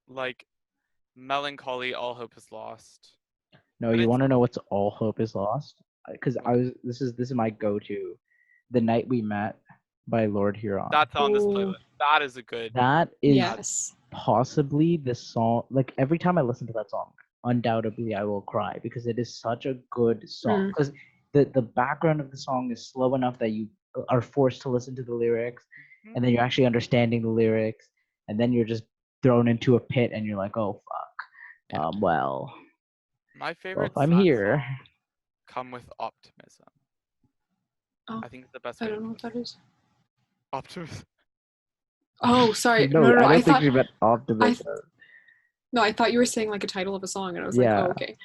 [SPEAKER 3] like melancholy, all hope is lost.
[SPEAKER 2] No,
[SPEAKER 3] But
[SPEAKER 2] you
[SPEAKER 3] it's
[SPEAKER 2] want to know what's all hope is lost? Because
[SPEAKER 3] What?
[SPEAKER 2] this is my go-to, The Night We Met by Lord Huron.
[SPEAKER 3] That's on this
[SPEAKER 1] Ooh.
[SPEAKER 3] playlist. That is a good.
[SPEAKER 2] That is
[SPEAKER 1] Yes.
[SPEAKER 2] possibly the song. Like every time I listen to that song, undoubtedly I will cry because it is such a good song. Because the background of the song is slow enough that you are forced to listen to the lyrics, and then you're actually understanding the lyrics, and then you're just thrown into a pit, and you're like, oh fuck.
[SPEAKER 3] Yeah.
[SPEAKER 2] Well,
[SPEAKER 3] My favorite
[SPEAKER 2] if I'm
[SPEAKER 3] sad
[SPEAKER 2] here.
[SPEAKER 3] song, Come With Optimism.
[SPEAKER 1] Oh,
[SPEAKER 3] I think it's the best
[SPEAKER 1] I
[SPEAKER 3] way to
[SPEAKER 1] don't know
[SPEAKER 3] put
[SPEAKER 1] what that is.
[SPEAKER 3] Optimism.
[SPEAKER 1] Oh, sorry.
[SPEAKER 2] No,
[SPEAKER 1] No.
[SPEAKER 2] I don't
[SPEAKER 1] I
[SPEAKER 2] think
[SPEAKER 1] thought.
[SPEAKER 2] she meant optimism.
[SPEAKER 1] No, I thought you were saying like a title of a song, and I was
[SPEAKER 2] Yeah.
[SPEAKER 1] like, oh, okay.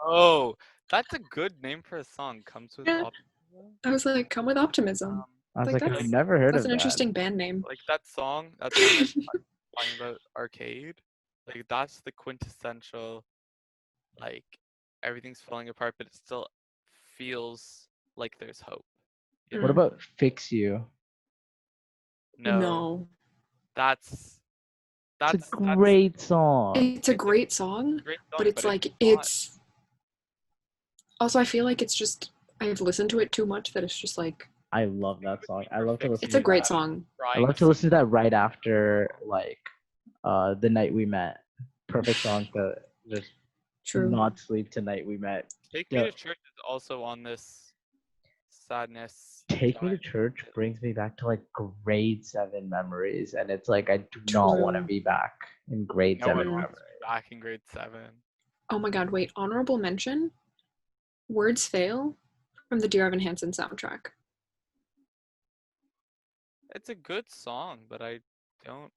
[SPEAKER 3] Oh, that's a good name for a song. Comes with
[SPEAKER 1] Yeah.
[SPEAKER 3] Optimism.
[SPEAKER 1] I was like, come with optimism.
[SPEAKER 2] I was
[SPEAKER 1] Like,
[SPEAKER 2] like,
[SPEAKER 1] that's
[SPEAKER 2] I've never heard
[SPEAKER 1] that's
[SPEAKER 2] of
[SPEAKER 1] an
[SPEAKER 2] that.
[SPEAKER 1] interesting band name.
[SPEAKER 3] Like that song that's talking about arcade. Like that's the quintessential. Like everything's falling apart, but it still feels like there's hope. You
[SPEAKER 2] What
[SPEAKER 3] know?
[SPEAKER 2] about Fix You?
[SPEAKER 1] No.
[SPEAKER 3] That's
[SPEAKER 2] It's a great song.
[SPEAKER 1] It's a great song, but it's like it's. Also, I feel like it's just I've listened to it too much that it's just like.
[SPEAKER 2] I love that song. I love to listen.
[SPEAKER 1] It's a great song.
[SPEAKER 2] I love to listen to that right after like, The Night We Met. Perfect song to just
[SPEAKER 1] True.
[SPEAKER 2] not sleep tonight we met.
[SPEAKER 3] Take Me to Church is also on this sadness.
[SPEAKER 2] Take Me to Church brings me back to like grade 7 memories, and it's like I do not want to be back in grade 7
[SPEAKER 3] one wants
[SPEAKER 2] memories.
[SPEAKER 3] to be back in grade 7.
[SPEAKER 1] Oh my god! Wait, honorable mention. Words Fail from the Dear Evan Hansen soundtrack.
[SPEAKER 3] It's a good song, but I
[SPEAKER 1] don't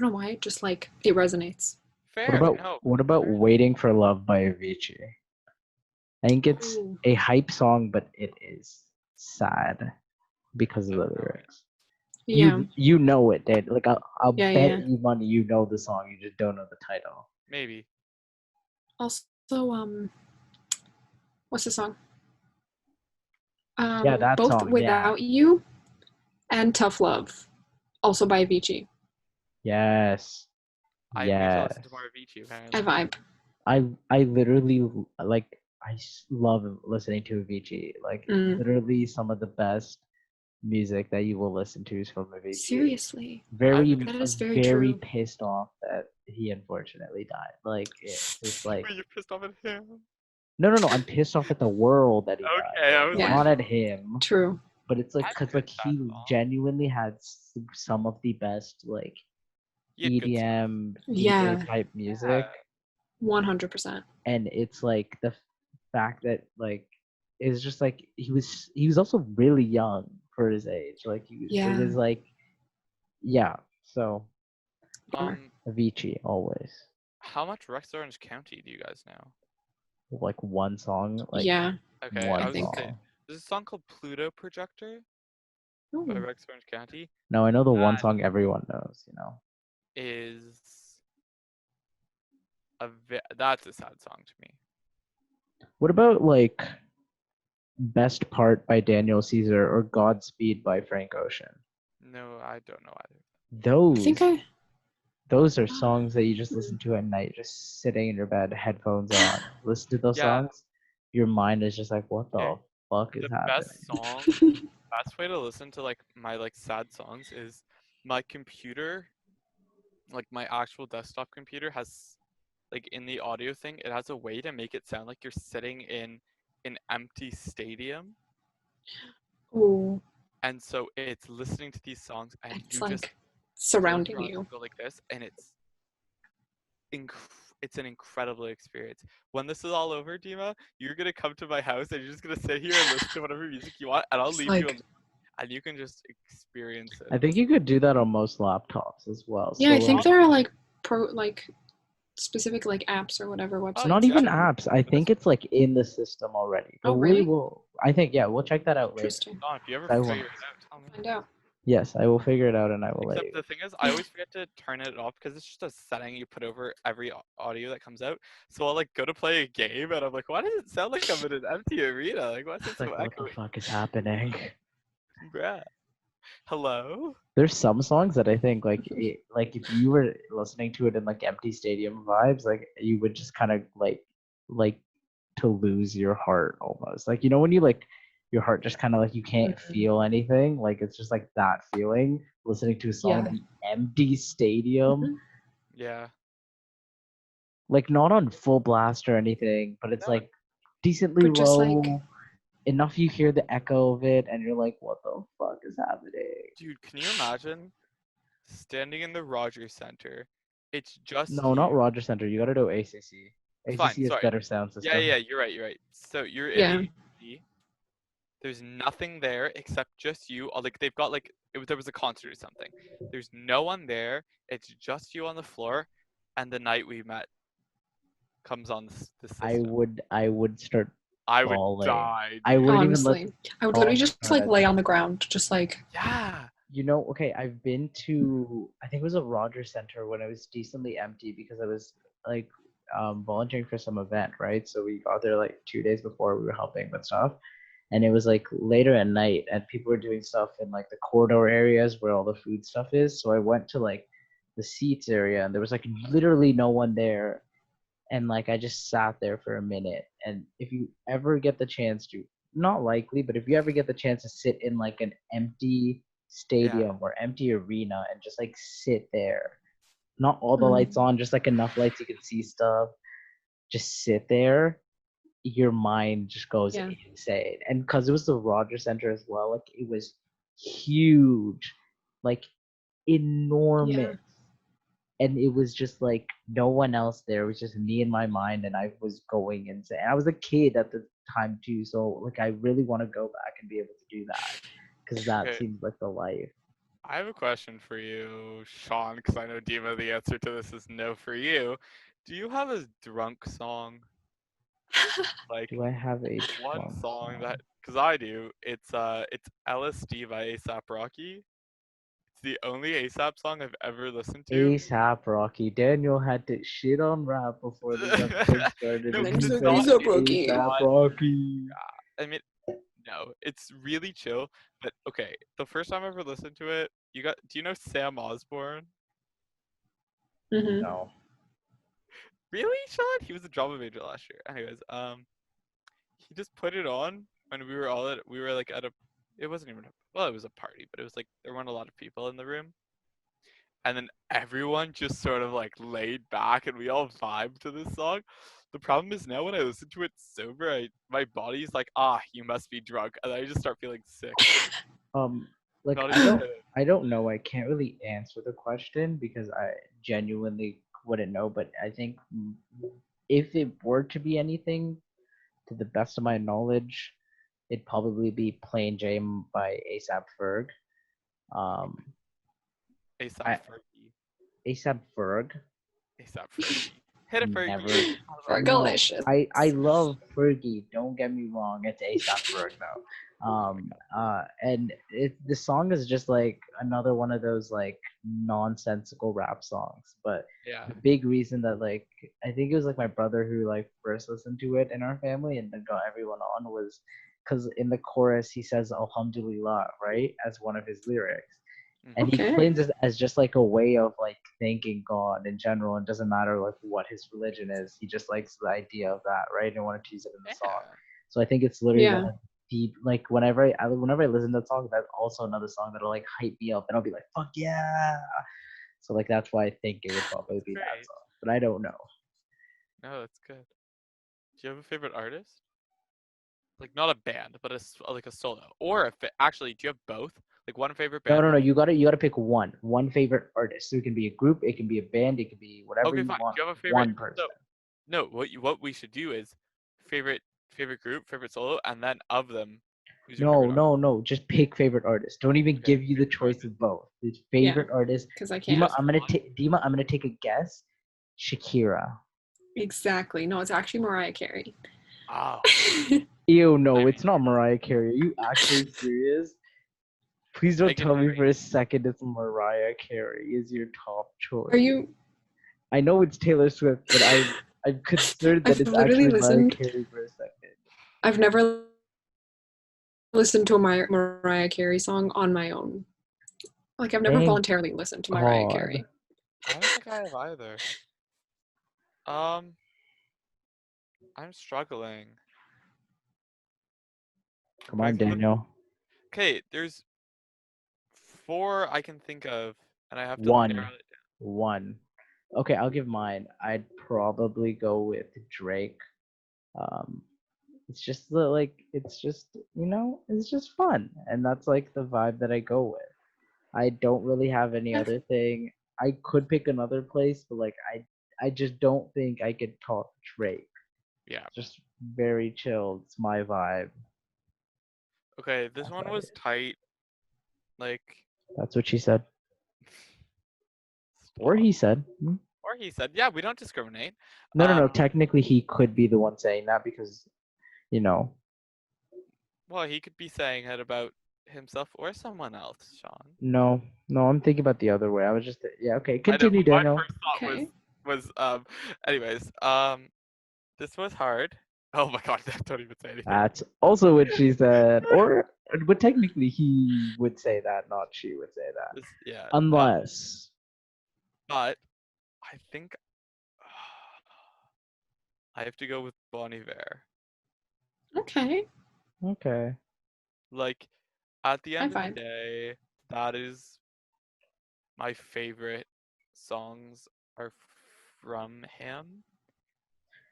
[SPEAKER 1] know why. It just like it resonates.
[SPEAKER 3] Fair.
[SPEAKER 2] What about Waiting for Love by Avicii? I think it's a hype song, but it is sad because of the lyrics.
[SPEAKER 1] Yeah.
[SPEAKER 2] You know it, Dad. Like I'll bet
[SPEAKER 1] you
[SPEAKER 2] money you know the song. You just don't know the title.
[SPEAKER 3] Maybe.
[SPEAKER 1] Also, what's the song?
[SPEAKER 2] Yeah, that
[SPEAKER 1] both
[SPEAKER 2] song.
[SPEAKER 1] Without You and Tough Love, also by Avicii.
[SPEAKER 2] Yes.
[SPEAKER 3] I need to listen to more Avicii. Apparently.
[SPEAKER 1] I vibe.
[SPEAKER 2] I literally like I love listening to Avicii. Like literally some of the best music that you will listen to is from Avicii.
[SPEAKER 1] Seriously.
[SPEAKER 2] That
[SPEAKER 1] is
[SPEAKER 2] very
[SPEAKER 1] true.
[SPEAKER 2] pissed off that he unfortunately died. Like it's just like.
[SPEAKER 3] Were you pissed off at him?
[SPEAKER 2] No. I'm pissed off at the world that he died.
[SPEAKER 3] I was
[SPEAKER 2] not at him.
[SPEAKER 1] True.
[SPEAKER 2] But it's like because like he genuinely had some of the best like EDM DJ type music.
[SPEAKER 1] 100%.
[SPEAKER 2] And it's like the fact that like it's just like he was also really young for his age. Like it was like so Avicii always.
[SPEAKER 3] How much Rex Orange County do you guys know?
[SPEAKER 2] Like one song. Like
[SPEAKER 3] okay,
[SPEAKER 2] one
[SPEAKER 3] I was
[SPEAKER 2] song.
[SPEAKER 3] gonna say, there's a song called Pluto Projector by Rex Orange County.
[SPEAKER 2] No, I know the one song everyone knows, you know.
[SPEAKER 3] That's a sad song to me.
[SPEAKER 2] What about like Best Part by Daniel Caesar or Godspeed by Frank Ocean?
[SPEAKER 3] No, I don't know either.
[SPEAKER 2] Those are songs that you just listen to at night, just sitting in your bed, headphones on. Listen to those songs. Your mind is just like, what the fuck is happening?
[SPEAKER 3] Best way to listen to like my like sad songs is my computer, like my actual desktop computer has like in the audio thing, it has a way to make it sound like you're sitting in an empty stadium.
[SPEAKER 1] Ooh.
[SPEAKER 3] And so it's listening to these songs and
[SPEAKER 1] it's
[SPEAKER 3] you
[SPEAKER 1] like
[SPEAKER 3] just
[SPEAKER 1] surrounding you.
[SPEAKER 3] Go like this, and it's an incredible experience. When this is all over, Dima, you're gonna come to my house and you're just gonna sit here and listen to whatever music you want, and I'll leave you alone, and you can just experience it.
[SPEAKER 2] I think you could do that on most laptops as well.
[SPEAKER 1] Yeah, I think there are like specific like apps or whatever websites?
[SPEAKER 2] Not even
[SPEAKER 3] yeah.
[SPEAKER 2] apps. I think it's like in the system already. But
[SPEAKER 1] Oh, really?
[SPEAKER 2] we will. I think yeah. We'll check that out later.
[SPEAKER 1] Interesting.
[SPEAKER 3] Sean, if you ever
[SPEAKER 2] I will.
[SPEAKER 3] figure it out, tell me.
[SPEAKER 1] Find out.
[SPEAKER 2] Yes, I will figure it out and I will let
[SPEAKER 3] Except
[SPEAKER 2] you.
[SPEAKER 3] the thing is, I always forget to turn it off because it's just a setting you put over every audio that comes out. So I'll like go to play a game and I'm like, why does it sound like I'm in an empty arena? Like, why is it
[SPEAKER 2] It's
[SPEAKER 3] so
[SPEAKER 2] like what the
[SPEAKER 3] echoey?
[SPEAKER 2] fuck is happening?
[SPEAKER 3] Bruh. Hello?
[SPEAKER 2] There's some songs that I think like like if you were listening to it in like empty stadium vibes, like you would just kind of like to lose your heart almost. Like you know when you like your heart just kind of like you can't feel anything. Like it's just like that feeling listening to a song
[SPEAKER 1] Yeah.
[SPEAKER 2] in empty stadium.
[SPEAKER 3] Yeah.
[SPEAKER 2] Like not on full blast or anything, but it's
[SPEAKER 3] No.
[SPEAKER 2] like decently
[SPEAKER 1] But just
[SPEAKER 2] low.
[SPEAKER 1] like
[SPEAKER 2] Enough you hear the echo of it and you're like, what the fuck is happening?
[SPEAKER 3] Dude, can you imagine standing in the Rogers Center? It's just
[SPEAKER 2] No, not
[SPEAKER 3] you.
[SPEAKER 2] Rogers Center. You gotta do ACC.
[SPEAKER 3] Fine,
[SPEAKER 2] ACC has
[SPEAKER 3] sorry.
[SPEAKER 2] better sound
[SPEAKER 3] Yeah,
[SPEAKER 2] system.
[SPEAKER 3] yeah, you're right, you're right. So you're in
[SPEAKER 1] yeah.
[SPEAKER 3] the AEC. There's nothing there except just you. Like they've got like there was a concert or something. There's no one there. It's just you on the floor, and the night we met comes on the system.
[SPEAKER 2] I would start
[SPEAKER 3] I would
[SPEAKER 2] bawling.
[SPEAKER 3] die,
[SPEAKER 2] I
[SPEAKER 3] dude.
[SPEAKER 2] wouldn't even
[SPEAKER 1] Honestly. I would literally just like lay on the ground, just like
[SPEAKER 3] Yeah.
[SPEAKER 2] You know, okay, I've been to I think it was a Rogers Center when it was decently empty because I was like volunteering for some event, right? So we got there like 2 days before we were helping with stuff. And it was like later at night and people were doing stuff in like the corridor areas where all the food stuff is. So I went to like the seats area and there was like literally no one there. And like I just sat there for a minute. And if you ever get the chance to, not likely, but if you ever get the chance to sit in like an empty stadium or empty arena and just like sit there, not all the lights on, just like enough lights you can see stuff, just sit there, your mind just goes insane. And because it was the Rogers Center as well, like it was huge, like enormous. And it was just like no one else there. It was just me and my mind, and I was going insane. I was a kid at the time too, so like I really want to go back and be able to do that because that
[SPEAKER 3] Okay.
[SPEAKER 2] seems like the life.
[SPEAKER 3] I have a question for you, Sean, because I know Dima, the answer to this is no for you. Do you have a drunk song? Like
[SPEAKER 2] Do I have a
[SPEAKER 3] one
[SPEAKER 2] drunk
[SPEAKER 3] song
[SPEAKER 2] song?
[SPEAKER 3] that, because I do. It's LSD by ASAP Rocky. It's the only ASAP song I've ever listened to.
[SPEAKER 2] ASAP Rocky. Daniel had to shit on rap before this episode started,
[SPEAKER 3] No,
[SPEAKER 2] and
[SPEAKER 1] then
[SPEAKER 2] he
[SPEAKER 3] because
[SPEAKER 1] he's
[SPEAKER 3] it's
[SPEAKER 1] like,
[SPEAKER 2] said
[SPEAKER 3] not.
[SPEAKER 1] ASAP
[SPEAKER 3] It's
[SPEAKER 1] Rocky.
[SPEAKER 2] ASAP
[SPEAKER 3] not.
[SPEAKER 2] Rocky.
[SPEAKER 3] I mean, no, it's really chill. But okay, the first time I ever listened to it, do you know Sam Osborne?
[SPEAKER 2] No.
[SPEAKER 3] Really, Sean? He was a drama major last year. Anyways, he just put it on when we were like at a, it wasn't even well, it was a party, but it was like there weren't a lot of people in the room. And then everyone just sort of like laid back and we all vibed to this song. The problem is now when I listen to it sober, my body's like, you must be drunk. And I just start feeling sick.
[SPEAKER 2] Like
[SPEAKER 3] Not even kidding.
[SPEAKER 2] I don't know. I can't really answer the question because I genuinely wouldn't know. But I think if it were to be anything, to the best of my knowledge, it'd probably be Plain Jane by ASAP Ferg.
[SPEAKER 3] ASAP Fergie.
[SPEAKER 2] ASAP Ferg.
[SPEAKER 3] ASAP Fergie. Hit it, Fergie.
[SPEAKER 2] Never.
[SPEAKER 1] Fergalicious.
[SPEAKER 2] I love Fergie. Don't get me wrong. It's ASAP Ferg though. And the song is just like another one of those like nonsensical rap songs. But
[SPEAKER 3] Yeah.
[SPEAKER 2] the big reason that like I think it was like my brother who like first listened to it in our family and then got everyone on was because in the chorus he says Alhamdulillah, right, as one of his lyrics. And he explains it as just like a way of like thanking God in general, and doesn't matter like what his religion is. He just likes the idea of that, right? And wanted to use it in the song. So I think it's literally one of deep. Like whenever I listen to that song, that's also another song that'll like hype me up, and I'll be like, "Fuck yeah!" So like that's why I think it would probably be that song, but I don't know.
[SPEAKER 3] No, that's good. Do you have a favorite artist? Like not a band, but like a solo, or actually, do you have both? Like one favorite band?
[SPEAKER 2] No. You gotta pick one favorite artist. So it can be a group, it can be a band, it can be whatever
[SPEAKER 3] Okay,
[SPEAKER 2] you
[SPEAKER 3] fine.
[SPEAKER 2] want.
[SPEAKER 3] Do you have a favorite?
[SPEAKER 2] One person.
[SPEAKER 3] No, what we should do is favorite group, favorite solo, and then of them, who's your favorite artist?
[SPEAKER 2] No. Just pick favorite artist. Don't even give you the choice of both. It's favorite artist.
[SPEAKER 1] Because I can't.
[SPEAKER 2] Dima, I'm gonna take a guess. Shakira.
[SPEAKER 1] Exactly. No, it's actually Mariah Carey.
[SPEAKER 3] Oh,
[SPEAKER 2] Ew, no,
[SPEAKER 3] I
[SPEAKER 2] it's not Mariah Carey. Are you actually serious? Please don't
[SPEAKER 3] Megan
[SPEAKER 2] tell me
[SPEAKER 3] Berry.
[SPEAKER 2] for a second it's Mariah Carey is your top choice.
[SPEAKER 1] Are you?
[SPEAKER 2] I know it's Taylor Swift, but I'm concerned that
[SPEAKER 1] I've
[SPEAKER 2] it's
[SPEAKER 1] literally
[SPEAKER 2] actually Mariah
[SPEAKER 1] listened.
[SPEAKER 2] Carey for a second.
[SPEAKER 1] I've never listened to a Mariah Carey song on my own. Like, I've never
[SPEAKER 2] Thank
[SPEAKER 1] voluntarily listened to Mariah
[SPEAKER 2] God.
[SPEAKER 1] Carey.
[SPEAKER 3] I don't think I have either. I'm struggling.
[SPEAKER 2] Come
[SPEAKER 3] But I
[SPEAKER 2] on,
[SPEAKER 3] can
[SPEAKER 2] Daniel.
[SPEAKER 3] Okay, there's 4 I can think of, and I have to
[SPEAKER 2] One.
[SPEAKER 3] narrow it
[SPEAKER 2] One. Okay, I'll give mine. I'd probably go with Drake. It's just it's just it's just fun, and that's like the vibe that I go with. I don't really have any other thing. I could pick another place, but like I just don't think I could top Drake.
[SPEAKER 3] Yeah.
[SPEAKER 2] Just very chill. It's my vibe.
[SPEAKER 3] Okay, this
[SPEAKER 2] That's
[SPEAKER 3] one
[SPEAKER 2] what
[SPEAKER 3] was tight. Like,
[SPEAKER 2] That's what she said, or
[SPEAKER 3] stop.
[SPEAKER 2] he said.
[SPEAKER 3] Or he said, yeah, we don't discriminate.
[SPEAKER 2] No. Technically, he could be the one saying that because you know.
[SPEAKER 3] Well, he could be saying it about himself or someone else, Sean.
[SPEAKER 2] No, I'm thinking about the other way. I was just okay.
[SPEAKER 3] I know,
[SPEAKER 2] Continue,
[SPEAKER 3] but my
[SPEAKER 2] Daniel.
[SPEAKER 3] first thought
[SPEAKER 1] Okay.
[SPEAKER 3] was anyways, this was hard. Oh my god, don't even say anything.
[SPEAKER 2] That's also what she said, but technically he would say that, not she would say that,
[SPEAKER 3] Yeah.
[SPEAKER 2] unless.
[SPEAKER 3] But I think I have to go with Bon Iver.
[SPEAKER 1] Okay.
[SPEAKER 2] Okay.
[SPEAKER 3] Like, at the
[SPEAKER 1] High
[SPEAKER 3] end of the
[SPEAKER 1] five.
[SPEAKER 3] day, that is my favorite songs are from him.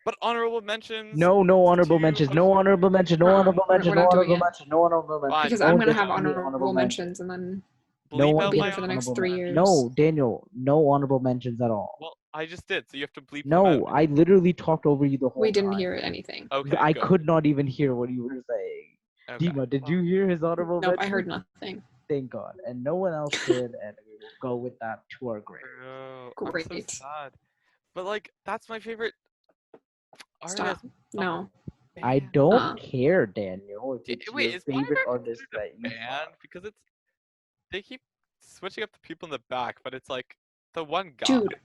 [SPEAKER 3] But honorable mentions.
[SPEAKER 2] No honorable
[SPEAKER 3] to
[SPEAKER 2] mentions. No honorable mention. No honorable mention.
[SPEAKER 1] We're
[SPEAKER 2] No
[SPEAKER 1] not doing
[SPEAKER 2] honorable
[SPEAKER 1] it.
[SPEAKER 2] mention. No honorable mention.
[SPEAKER 3] Fine.
[SPEAKER 1] Because
[SPEAKER 2] No
[SPEAKER 1] I'm
[SPEAKER 2] one
[SPEAKER 1] gonna
[SPEAKER 2] gets
[SPEAKER 1] have
[SPEAKER 2] any
[SPEAKER 1] honorable mentions, and then
[SPEAKER 2] No
[SPEAKER 3] Bleep
[SPEAKER 2] one
[SPEAKER 3] out
[SPEAKER 1] be
[SPEAKER 3] my
[SPEAKER 1] it for the next
[SPEAKER 2] honorable
[SPEAKER 1] 3
[SPEAKER 2] mention.
[SPEAKER 1] years.
[SPEAKER 2] No, Daniel. No honorable mentions at all.
[SPEAKER 3] Well, I just did, so you have to bleep them
[SPEAKER 2] No,
[SPEAKER 3] out.
[SPEAKER 2] I literally talked over you the whole
[SPEAKER 1] We didn't
[SPEAKER 2] time.
[SPEAKER 1] hear anything.
[SPEAKER 3] Okay,
[SPEAKER 2] I
[SPEAKER 3] good.
[SPEAKER 2] could not even hear what you were saying.
[SPEAKER 3] Okay.
[SPEAKER 2] Dima, did you hear his honorable
[SPEAKER 1] Nope,
[SPEAKER 2] mention?
[SPEAKER 1] I heard nothing.
[SPEAKER 2] Thank God. And no one else did, and we will go with that to our grave.
[SPEAKER 3] Bro,
[SPEAKER 1] Great.
[SPEAKER 3] I'm so sad. But like, that's my favorite artist.
[SPEAKER 1] Stop. No.
[SPEAKER 2] I
[SPEAKER 3] Band.
[SPEAKER 2] don't care, Daniel, if it's
[SPEAKER 3] Wait,
[SPEAKER 2] your
[SPEAKER 3] is Bon
[SPEAKER 2] favorite
[SPEAKER 3] Iver
[SPEAKER 2] artist
[SPEAKER 3] considered
[SPEAKER 2] that
[SPEAKER 3] a
[SPEAKER 2] you
[SPEAKER 3] band?
[SPEAKER 2] love.
[SPEAKER 3] Because they keep switching up the people in the back, but it's like the one guy.
[SPEAKER 1] Dude,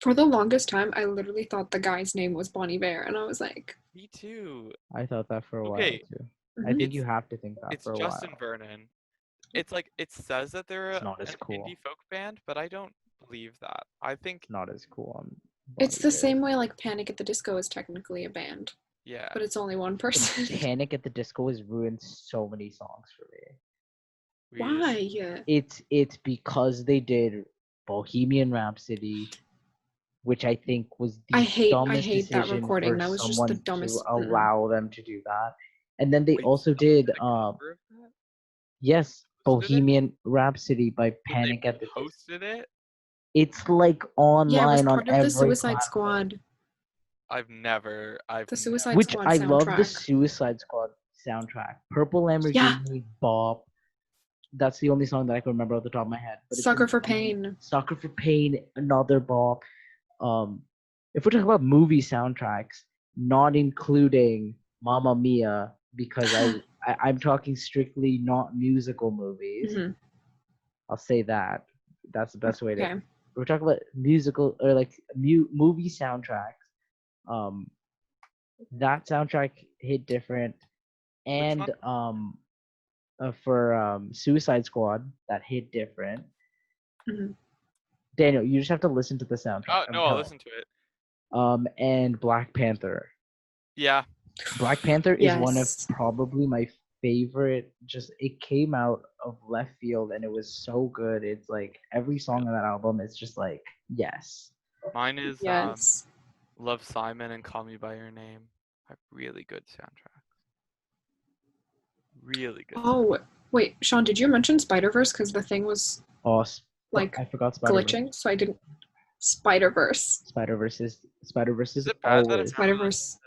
[SPEAKER 1] for the longest time, I literally thought the guy's name was Bon Iver, and I was like,
[SPEAKER 3] Me too.
[SPEAKER 2] I thought that for a while
[SPEAKER 3] Okay,
[SPEAKER 2] too. I
[SPEAKER 1] mhm.
[SPEAKER 2] think you have to think that
[SPEAKER 3] it's
[SPEAKER 2] for a
[SPEAKER 3] Justin
[SPEAKER 2] while.
[SPEAKER 3] Vernon. It's like it says that they're
[SPEAKER 2] It's not as
[SPEAKER 3] an
[SPEAKER 2] cool.
[SPEAKER 3] indie folk band, but I don't believe that. I think
[SPEAKER 2] It's not as cool on
[SPEAKER 1] It's
[SPEAKER 2] Bon
[SPEAKER 1] the
[SPEAKER 2] Iver.
[SPEAKER 1] same way like Panic at the Disco is technically a band,
[SPEAKER 3] yeah.
[SPEAKER 1] but it's only one person.
[SPEAKER 2] Panic at the Disco has ruined so many songs for me.
[SPEAKER 3] Really.
[SPEAKER 1] Why?
[SPEAKER 2] It's because they did Bohemian Rhapsody, which I think was the
[SPEAKER 1] I hate
[SPEAKER 2] dumbest
[SPEAKER 1] that
[SPEAKER 2] decision
[SPEAKER 1] recording.
[SPEAKER 2] for
[SPEAKER 1] That was just the
[SPEAKER 2] someone
[SPEAKER 1] dumbest.
[SPEAKER 2] to allow them to do that. And then they
[SPEAKER 3] Wait,
[SPEAKER 2] also
[SPEAKER 3] someone
[SPEAKER 2] did
[SPEAKER 3] did a cover of that?
[SPEAKER 2] yes,
[SPEAKER 3] Posted it?
[SPEAKER 2] Bohemian Rhapsody by
[SPEAKER 3] And
[SPEAKER 2] Panic
[SPEAKER 3] they
[SPEAKER 2] at the Disco.
[SPEAKER 3] posted it?
[SPEAKER 2] It's like
[SPEAKER 1] Yeah, it was
[SPEAKER 2] online on
[SPEAKER 1] part of the
[SPEAKER 2] every
[SPEAKER 1] Suicide
[SPEAKER 2] platform.
[SPEAKER 1] Squad.
[SPEAKER 3] I've
[SPEAKER 1] The Suicide
[SPEAKER 2] Which
[SPEAKER 1] Squad
[SPEAKER 2] I love the
[SPEAKER 1] soundtrack.
[SPEAKER 2] Suicide Squad soundtrack. Purple Lamborghini, Bop. That's the only song that I can remember off the top of my head. But
[SPEAKER 1] Sucker for Pain.
[SPEAKER 2] Sucker for Pain, another Bop. If we're talking about movie soundtracks, not including Mamma Mia, because I'm talking strictly not musical movies.
[SPEAKER 1] Mhm.
[SPEAKER 2] I'll say that. That's the best way to.
[SPEAKER 1] Okay.
[SPEAKER 2] We're talking about musical or like movie soundtracks. That soundtrack hit different, and for Suicide Squad that hit different.
[SPEAKER 1] Mhm.
[SPEAKER 2] Daniel, you just have to listen to the soundtrack.
[SPEAKER 3] Oh no, I'll listen to it.
[SPEAKER 2] And Black Panther.
[SPEAKER 3] Yeah.
[SPEAKER 2] Black Panther is one of
[SPEAKER 1] Yes.
[SPEAKER 2] probably my favorite. Just it came out of left field and it was so good. It's like every song on that album is just like yes.
[SPEAKER 3] Mine is
[SPEAKER 1] Yes.
[SPEAKER 3] Love Simon and Call Me by Your Name. Are really good soundtracks. Really good.
[SPEAKER 1] Oh, wait, Sean, did you mention Spider-Verse? Because the thing was
[SPEAKER 2] Oh,
[SPEAKER 1] like
[SPEAKER 2] I forgot Spider-Verse.
[SPEAKER 1] glitching, so I didn't. Spider-Verse.
[SPEAKER 2] Spider-Verse is
[SPEAKER 3] Is it bad that
[SPEAKER 2] always.
[SPEAKER 1] Spider-Verse.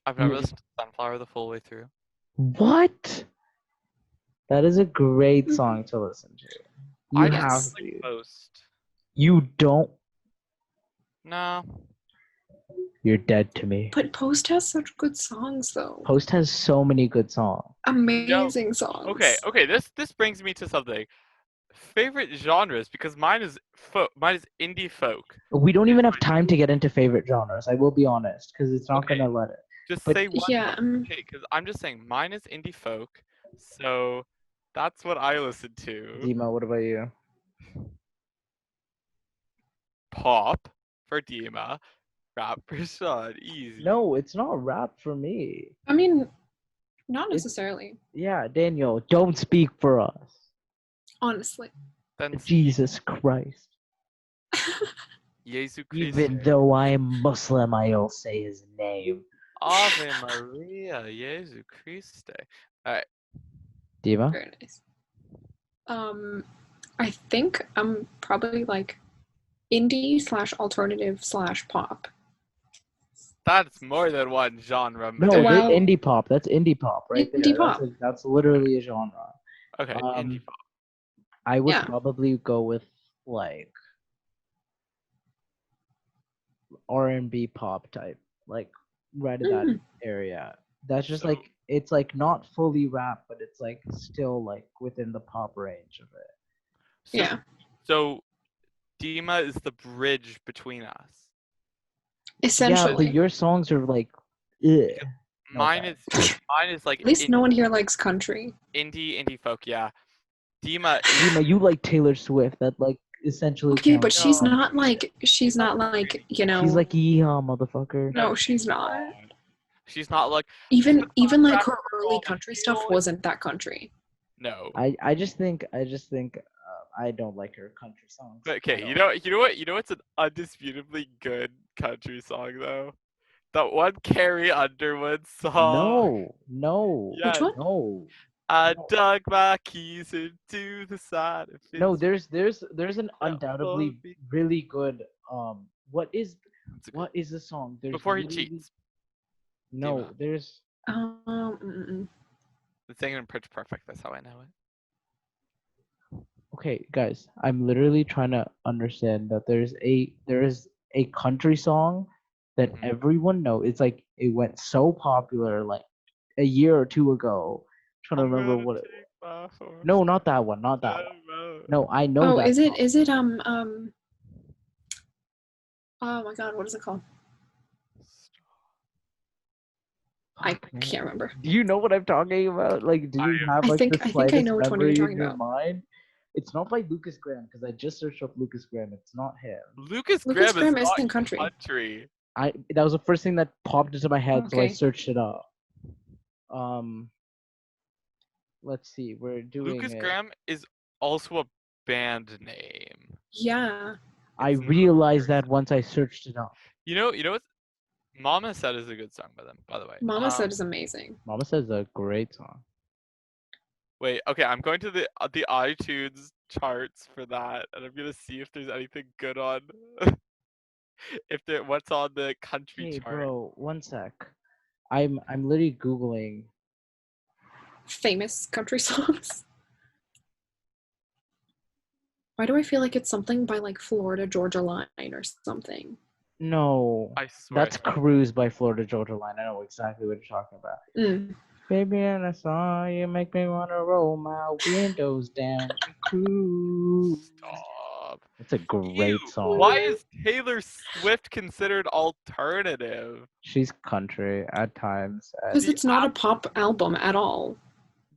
[SPEAKER 3] I've never listened to Sunflower the full way through.
[SPEAKER 2] What? That is a great song to listen to. You
[SPEAKER 3] I
[SPEAKER 2] have
[SPEAKER 3] just
[SPEAKER 2] to.
[SPEAKER 3] like most.
[SPEAKER 2] You don't.
[SPEAKER 3] No.
[SPEAKER 2] You're dead to me.
[SPEAKER 1] But Post has such good songs, though.
[SPEAKER 2] Post has so many good songs.
[SPEAKER 1] Amazing songs.
[SPEAKER 3] Okay. This brings me to something. Favorite genres, because mine is indie folk.
[SPEAKER 2] We don't even have time to get into favorite genres. I will be honest, because it's not
[SPEAKER 3] Okay.
[SPEAKER 2] gonna let it.
[SPEAKER 3] Just
[SPEAKER 2] But
[SPEAKER 3] say one.
[SPEAKER 1] Yeah.
[SPEAKER 3] Okay, because I'm just saying mine is indie folk, so that's what I listen to.
[SPEAKER 2] Dima, what about you?
[SPEAKER 3] Pop for Dima, rap for Shaan. Easy.
[SPEAKER 2] No, it's not rap for me.
[SPEAKER 1] I mean, not
[SPEAKER 2] It's-
[SPEAKER 1] necessarily.
[SPEAKER 2] Yeah, Daniel, don't speak for us.
[SPEAKER 1] Honestly.
[SPEAKER 3] Then
[SPEAKER 2] Jesus Christ.
[SPEAKER 3] Jesu Christ.
[SPEAKER 2] Even though I'm Muslim, I'll say his name.
[SPEAKER 3] Ave Maria, Jesu Christe. Alright.
[SPEAKER 2] Dima?
[SPEAKER 1] Very nice. I think I'm probably like indie/alternative/pop.
[SPEAKER 3] That's more than one genre.
[SPEAKER 2] No,
[SPEAKER 3] man.
[SPEAKER 1] Well-
[SPEAKER 2] indie pop. That's indie pop, right?
[SPEAKER 1] Indie
[SPEAKER 2] there.
[SPEAKER 1] pop.
[SPEAKER 2] That's literally a genre.
[SPEAKER 3] Okay, indie pop.
[SPEAKER 2] I would
[SPEAKER 1] Yeah.
[SPEAKER 2] probably go with like R&B pop type, like right in that area. That's just
[SPEAKER 3] So-
[SPEAKER 2] like it's like not fully rap, but it's like still like within the pop range of it.
[SPEAKER 3] So,
[SPEAKER 1] Yeah.
[SPEAKER 3] So Dima is the bridge between us.
[SPEAKER 2] Yeah,
[SPEAKER 1] Essentially.
[SPEAKER 2] but your songs are like, ugh. No
[SPEAKER 3] Mine is like
[SPEAKER 1] At least no one here likes country.
[SPEAKER 3] indie folk, yeah. Dima
[SPEAKER 2] Dima, you like Taylor Swift. That like essentially.
[SPEAKER 1] Okay, but
[SPEAKER 2] counts.
[SPEAKER 1] she's
[SPEAKER 3] No.
[SPEAKER 1] not like you know.
[SPEAKER 2] She's like yeehaw, motherfucker.
[SPEAKER 1] No, she's not.
[SPEAKER 3] She's not like
[SPEAKER 1] Even like her early country stuff wasn't that country.
[SPEAKER 3] no.
[SPEAKER 2] I just think I don't like her country songs.
[SPEAKER 3] Okay, you know what's an undisputably good country song though? That one Carrie Underwood song.
[SPEAKER 2] No.
[SPEAKER 3] Yeah,
[SPEAKER 1] Which one?
[SPEAKER 2] No.
[SPEAKER 3] I
[SPEAKER 2] No.
[SPEAKER 3] dug my keys into the side.
[SPEAKER 2] No, there's an undoubtedly
[SPEAKER 3] be-
[SPEAKER 2] really good what is the song? There's
[SPEAKER 3] Before he
[SPEAKER 2] literally-
[SPEAKER 3] cheats.
[SPEAKER 2] No,
[SPEAKER 3] Dima.
[SPEAKER 2] there's
[SPEAKER 3] The thing in Pitch Perfect, that's how I know it.
[SPEAKER 2] okay, guys. I'm literally trying to understand that there is a country song that
[SPEAKER 3] Mhm.
[SPEAKER 2] everyone knows. It's like it went so popular like a year or two ago. Trying to remember what it No, not that one, not that one. No, I know
[SPEAKER 1] Oh,
[SPEAKER 2] that.
[SPEAKER 1] is it
[SPEAKER 2] song.
[SPEAKER 1] oh my god, what is it called? I
[SPEAKER 2] Fuck, man.
[SPEAKER 1] can't remember.
[SPEAKER 2] Do you know what I'm talking about? Like, do you have
[SPEAKER 1] I
[SPEAKER 2] like
[SPEAKER 1] think-
[SPEAKER 2] the
[SPEAKER 1] I think I
[SPEAKER 2] slightest
[SPEAKER 1] know which one you're
[SPEAKER 2] memory in
[SPEAKER 1] talking
[SPEAKER 2] your
[SPEAKER 1] about.
[SPEAKER 2] mind? It's not by Lucas Graham because I just searched up Lucas Graham. It's not him.
[SPEAKER 3] Lucas
[SPEAKER 1] Lucas
[SPEAKER 3] Graham
[SPEAKER 1] Graham
[SPEAKER 3] is
[SPEAKER 1] isn't
[SPEAKER 3] not
[SPEAKER 1] country.
[SPEAKER 2] That was the first thing that popped into my head, so I
[SPEAKER 1] Okay.
[SPEAKER 2] searched it up. Let's see. We're doing
[SPEAKER 3] Lucas
[SPEAKER 2] it.
[SPEAKER 3] Graham is also a band name.
[SPEAKER 1] Yeah.
[SPEAKER 2] I
[SPEAKER 3] It's not a
[SPEAKER 2] realized
[SPEAKER 3] person.
[SPEAKER 2] that once I searched it up.
[SPEAKER 3] You know what? Mama Said is a good song by them, by the way.
[SPEAKER 1] Mama Said is amazing.
[SPEAKER 2] Mama Says a great song.
[SPEAKER 3] Wait, okay, I'm going to the iTunes charts for that, and I'm gonna see if there's anything good on. What's on the country
[SPEAKER 2] Hey,
[SPEAKER 3] chart.
[SPEAKER 2] bro, one sec. I'm literally googling.
[SPEAKER 1] Famous country songs. Why do I feel like it's something by like Florida Georgia Line or something?
[SPEAKER 2] No,
[SPEAKER 3] I swear.
[SPEAKER 2] that's Cruise by Florida Georgia Line. I know exactly what you're talking about.
[SPEAKER 1] Mm.
[SPEAKER 2] Baby, and I saw you make me wanna roll my windows down and cruise.
[SPEAKER 3] Stop.
[SPEAKER 2] It's a great
[SPEAKER 3] Ew,
[SPEAKER 2] song.
[SPEAKER 3] Why is Taylor Swift considered alternative?
[SPEAKER 2] She's country at times.
[SPEAKER 1] Because
[SPEAKER 3] The
[SPEAKER 1] it's not a pop album at all.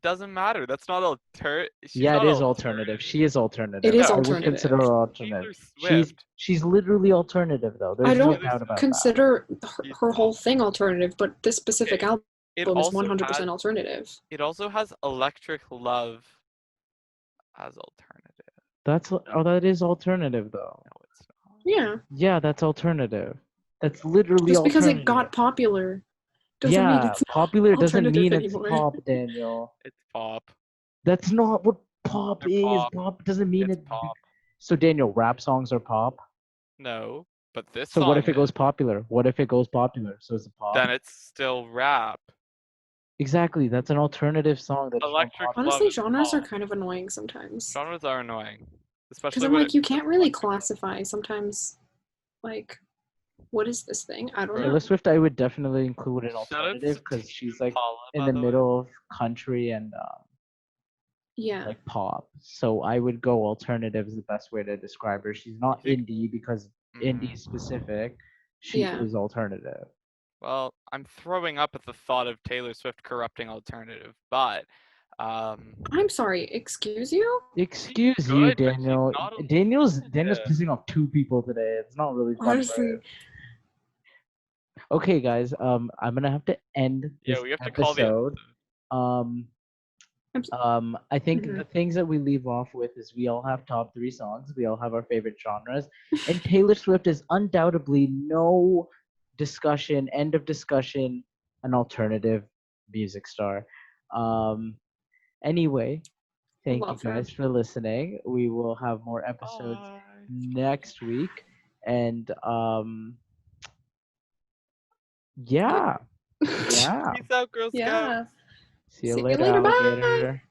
[SPEAKER 3] Doesn't matter. That's not alternative.
[SPEAKER 2] Yeah, it is alternative. She is alternative.
[SPEAKER 1] It is
[SPEAKER 2] I would
[SPEAKER 1] alternative.
[SPEAKER 2] consider her alternative.
[SPEAKER 3] Taylor Swift.
[SPEAKER 2] She's literally alternative though.
[SPEAKER 1] I
[SPEAKER 2] There's no
[SPEAKER 1] don't
[SPEAKER 2] doubt about
[SPEAKER 1] consider
[SPEAKER 3] She's
[SPEAKER 1] her whole thing alternative, but this specific
[SPEAKER 3] Okay.
[SPEAKER 1] album
[SPEAKER 3] It
[SPEAKER 1] is
[SPEAKER 3] also
[SPEAKER 1] 100%
[SPEAKER 3] has,
[SPEAKER 1] alternative.
[SPEAKER 3] it also has Electric Love as alternative.
[SPEAKER 2] that is alternative though.
[SPEAKER 3] No, it's not.
[SPEAKER 1] Yeah.
[SPEAKER 2] Yeah, that's alternative. That's literally
[SPEAKER 1] Just because
[SPEAKER 2] alternative.
[SPEAKER 1] it got popular doesn't mean it's
[SPEAKER 2] popular doesn't
[SPEAKER 1] alternative
[SPEAKER 2] mean
[SPEAKER 1] anymore.
[SPEAKER 2] it's pop, Daniel.
[SPEAKER 3] It's pop.
[SPEAKER 2] That's not what pop
[SPEAKER 3] They're
[SPEAKER 2] is.
[SPEAKER 3] pop.
[SPEAKER 2] Pop doesn't mean
[SPEAKER 3] It's
[SPEAKER 2] it.
[SPEAKER 3] pop.
[SPEAKER 2] So Daniel, rap songs are pop.
[SPEAKER 3] No, but this
[SPEAKER 2] So
[SPEAKER 3] song
[SPEAKER 2] what if it
[SPEAKER 3] is,
[SPEAKER 2] goes popular? What if it goes popular? So it's a pop.
[SPEAKER 3] then it's still rap.
[SPEAKER 2] Exactly. That's an alternative song. That's not
[SPEAKER 3] Electric
[SPEAKER 2] popular.
[SPEAKER 1] Honestly,
[SPEAKER 3] Love is
[SPEAKER 1] genres are
[SPEAKER 3] pop.
[SPEAKER 1] kind of annoying sometimes.
[SPEAKER 3] Genres are annoying.
[SPEAKER 1] Because
[SPEAKER 3] Especially
[SPEAKER 1] I'm
[SPEAKER 3] when
[SPEAKER 1] like, you can't really classify sometimes. Like, What is this thing? I don't know.
[SPEAKER 2] Taylor Swift, I would definitely include an
[SPEAKER 3] Shout out
[SPEAKER 2] alternative
[SPEAKER 3] to
[SPEAKER 2] because
[SPEAKER 3] Tame
[SPEAKER 2] she's like
[SPEAKER 3] Impala,
[SPEAKER 2] in
[SPEAKER 3] by
[SPEAKER 2] the
[SPEAKER 3] the way.
[SPEAKER 2] middle of country and
[SPEAKER 1] Yeah.
[SPEAKER 2] like pop. So I would go alternative is the best way to describe her. She's not
[SPEAKER 3] You think-
[SPEAKER 2] indie because indie specific. She
[SPEAKER 1] Yeah.
[SPEAKER 2] is alternative.
[SPEAKER 3] Well, I'm throwing up at the thought of Taylor Swift corrupting alternative, but
[SPEAKER 1] I'm sorry. Excuse you?
[SPEAKER 2] Excuse you,
[SPEAKER 3] good, but she's
[SPEAKER 2] Daniel.
[SPEAKER 3] not
[SPEAKER 2] Daniel's
[SPEAKER 3] alternative.
[SPEAKER 2] pissing off two people today. It's not really fun for
[SPEAKER 1] Honestly.
[SPEAKER 2] him. Okay, guys. I'm gonna have to end
[SPEAKER 3] Yeah,
[SPEAKER 2] this
[SPEAKER 3] we have to call the
[SPEAKER 2] episode.
[SPEAKER 3] episode.
[SPEAKER 2] I think
[SPEAKER 1] Mhm.
[SPEAKER 2] the things that we leave off with is we all have top 3 songs. We all have our favorite genres, and Taylor Swift is undoubtedly no discussion, end of discussion, an alternative music star. Anyway, thank you
[SPEAKER 1] Love her.
[SPEAKER 2] guys for listening. We will have more episodes
[SPEAKER 3] Bye.
[SPEAKER 2] next week, and yeah, yeah.
[SPEAKER 3] Peace out, Girl Scout.
[SPEAKER 1] Yeah.
[SPEAKER 2] See you
[SPEAKER 1] See you
[SPEAKER 2] later,
[SPEAKER 1] later. Bye.
[SPEAKER 2] alligator.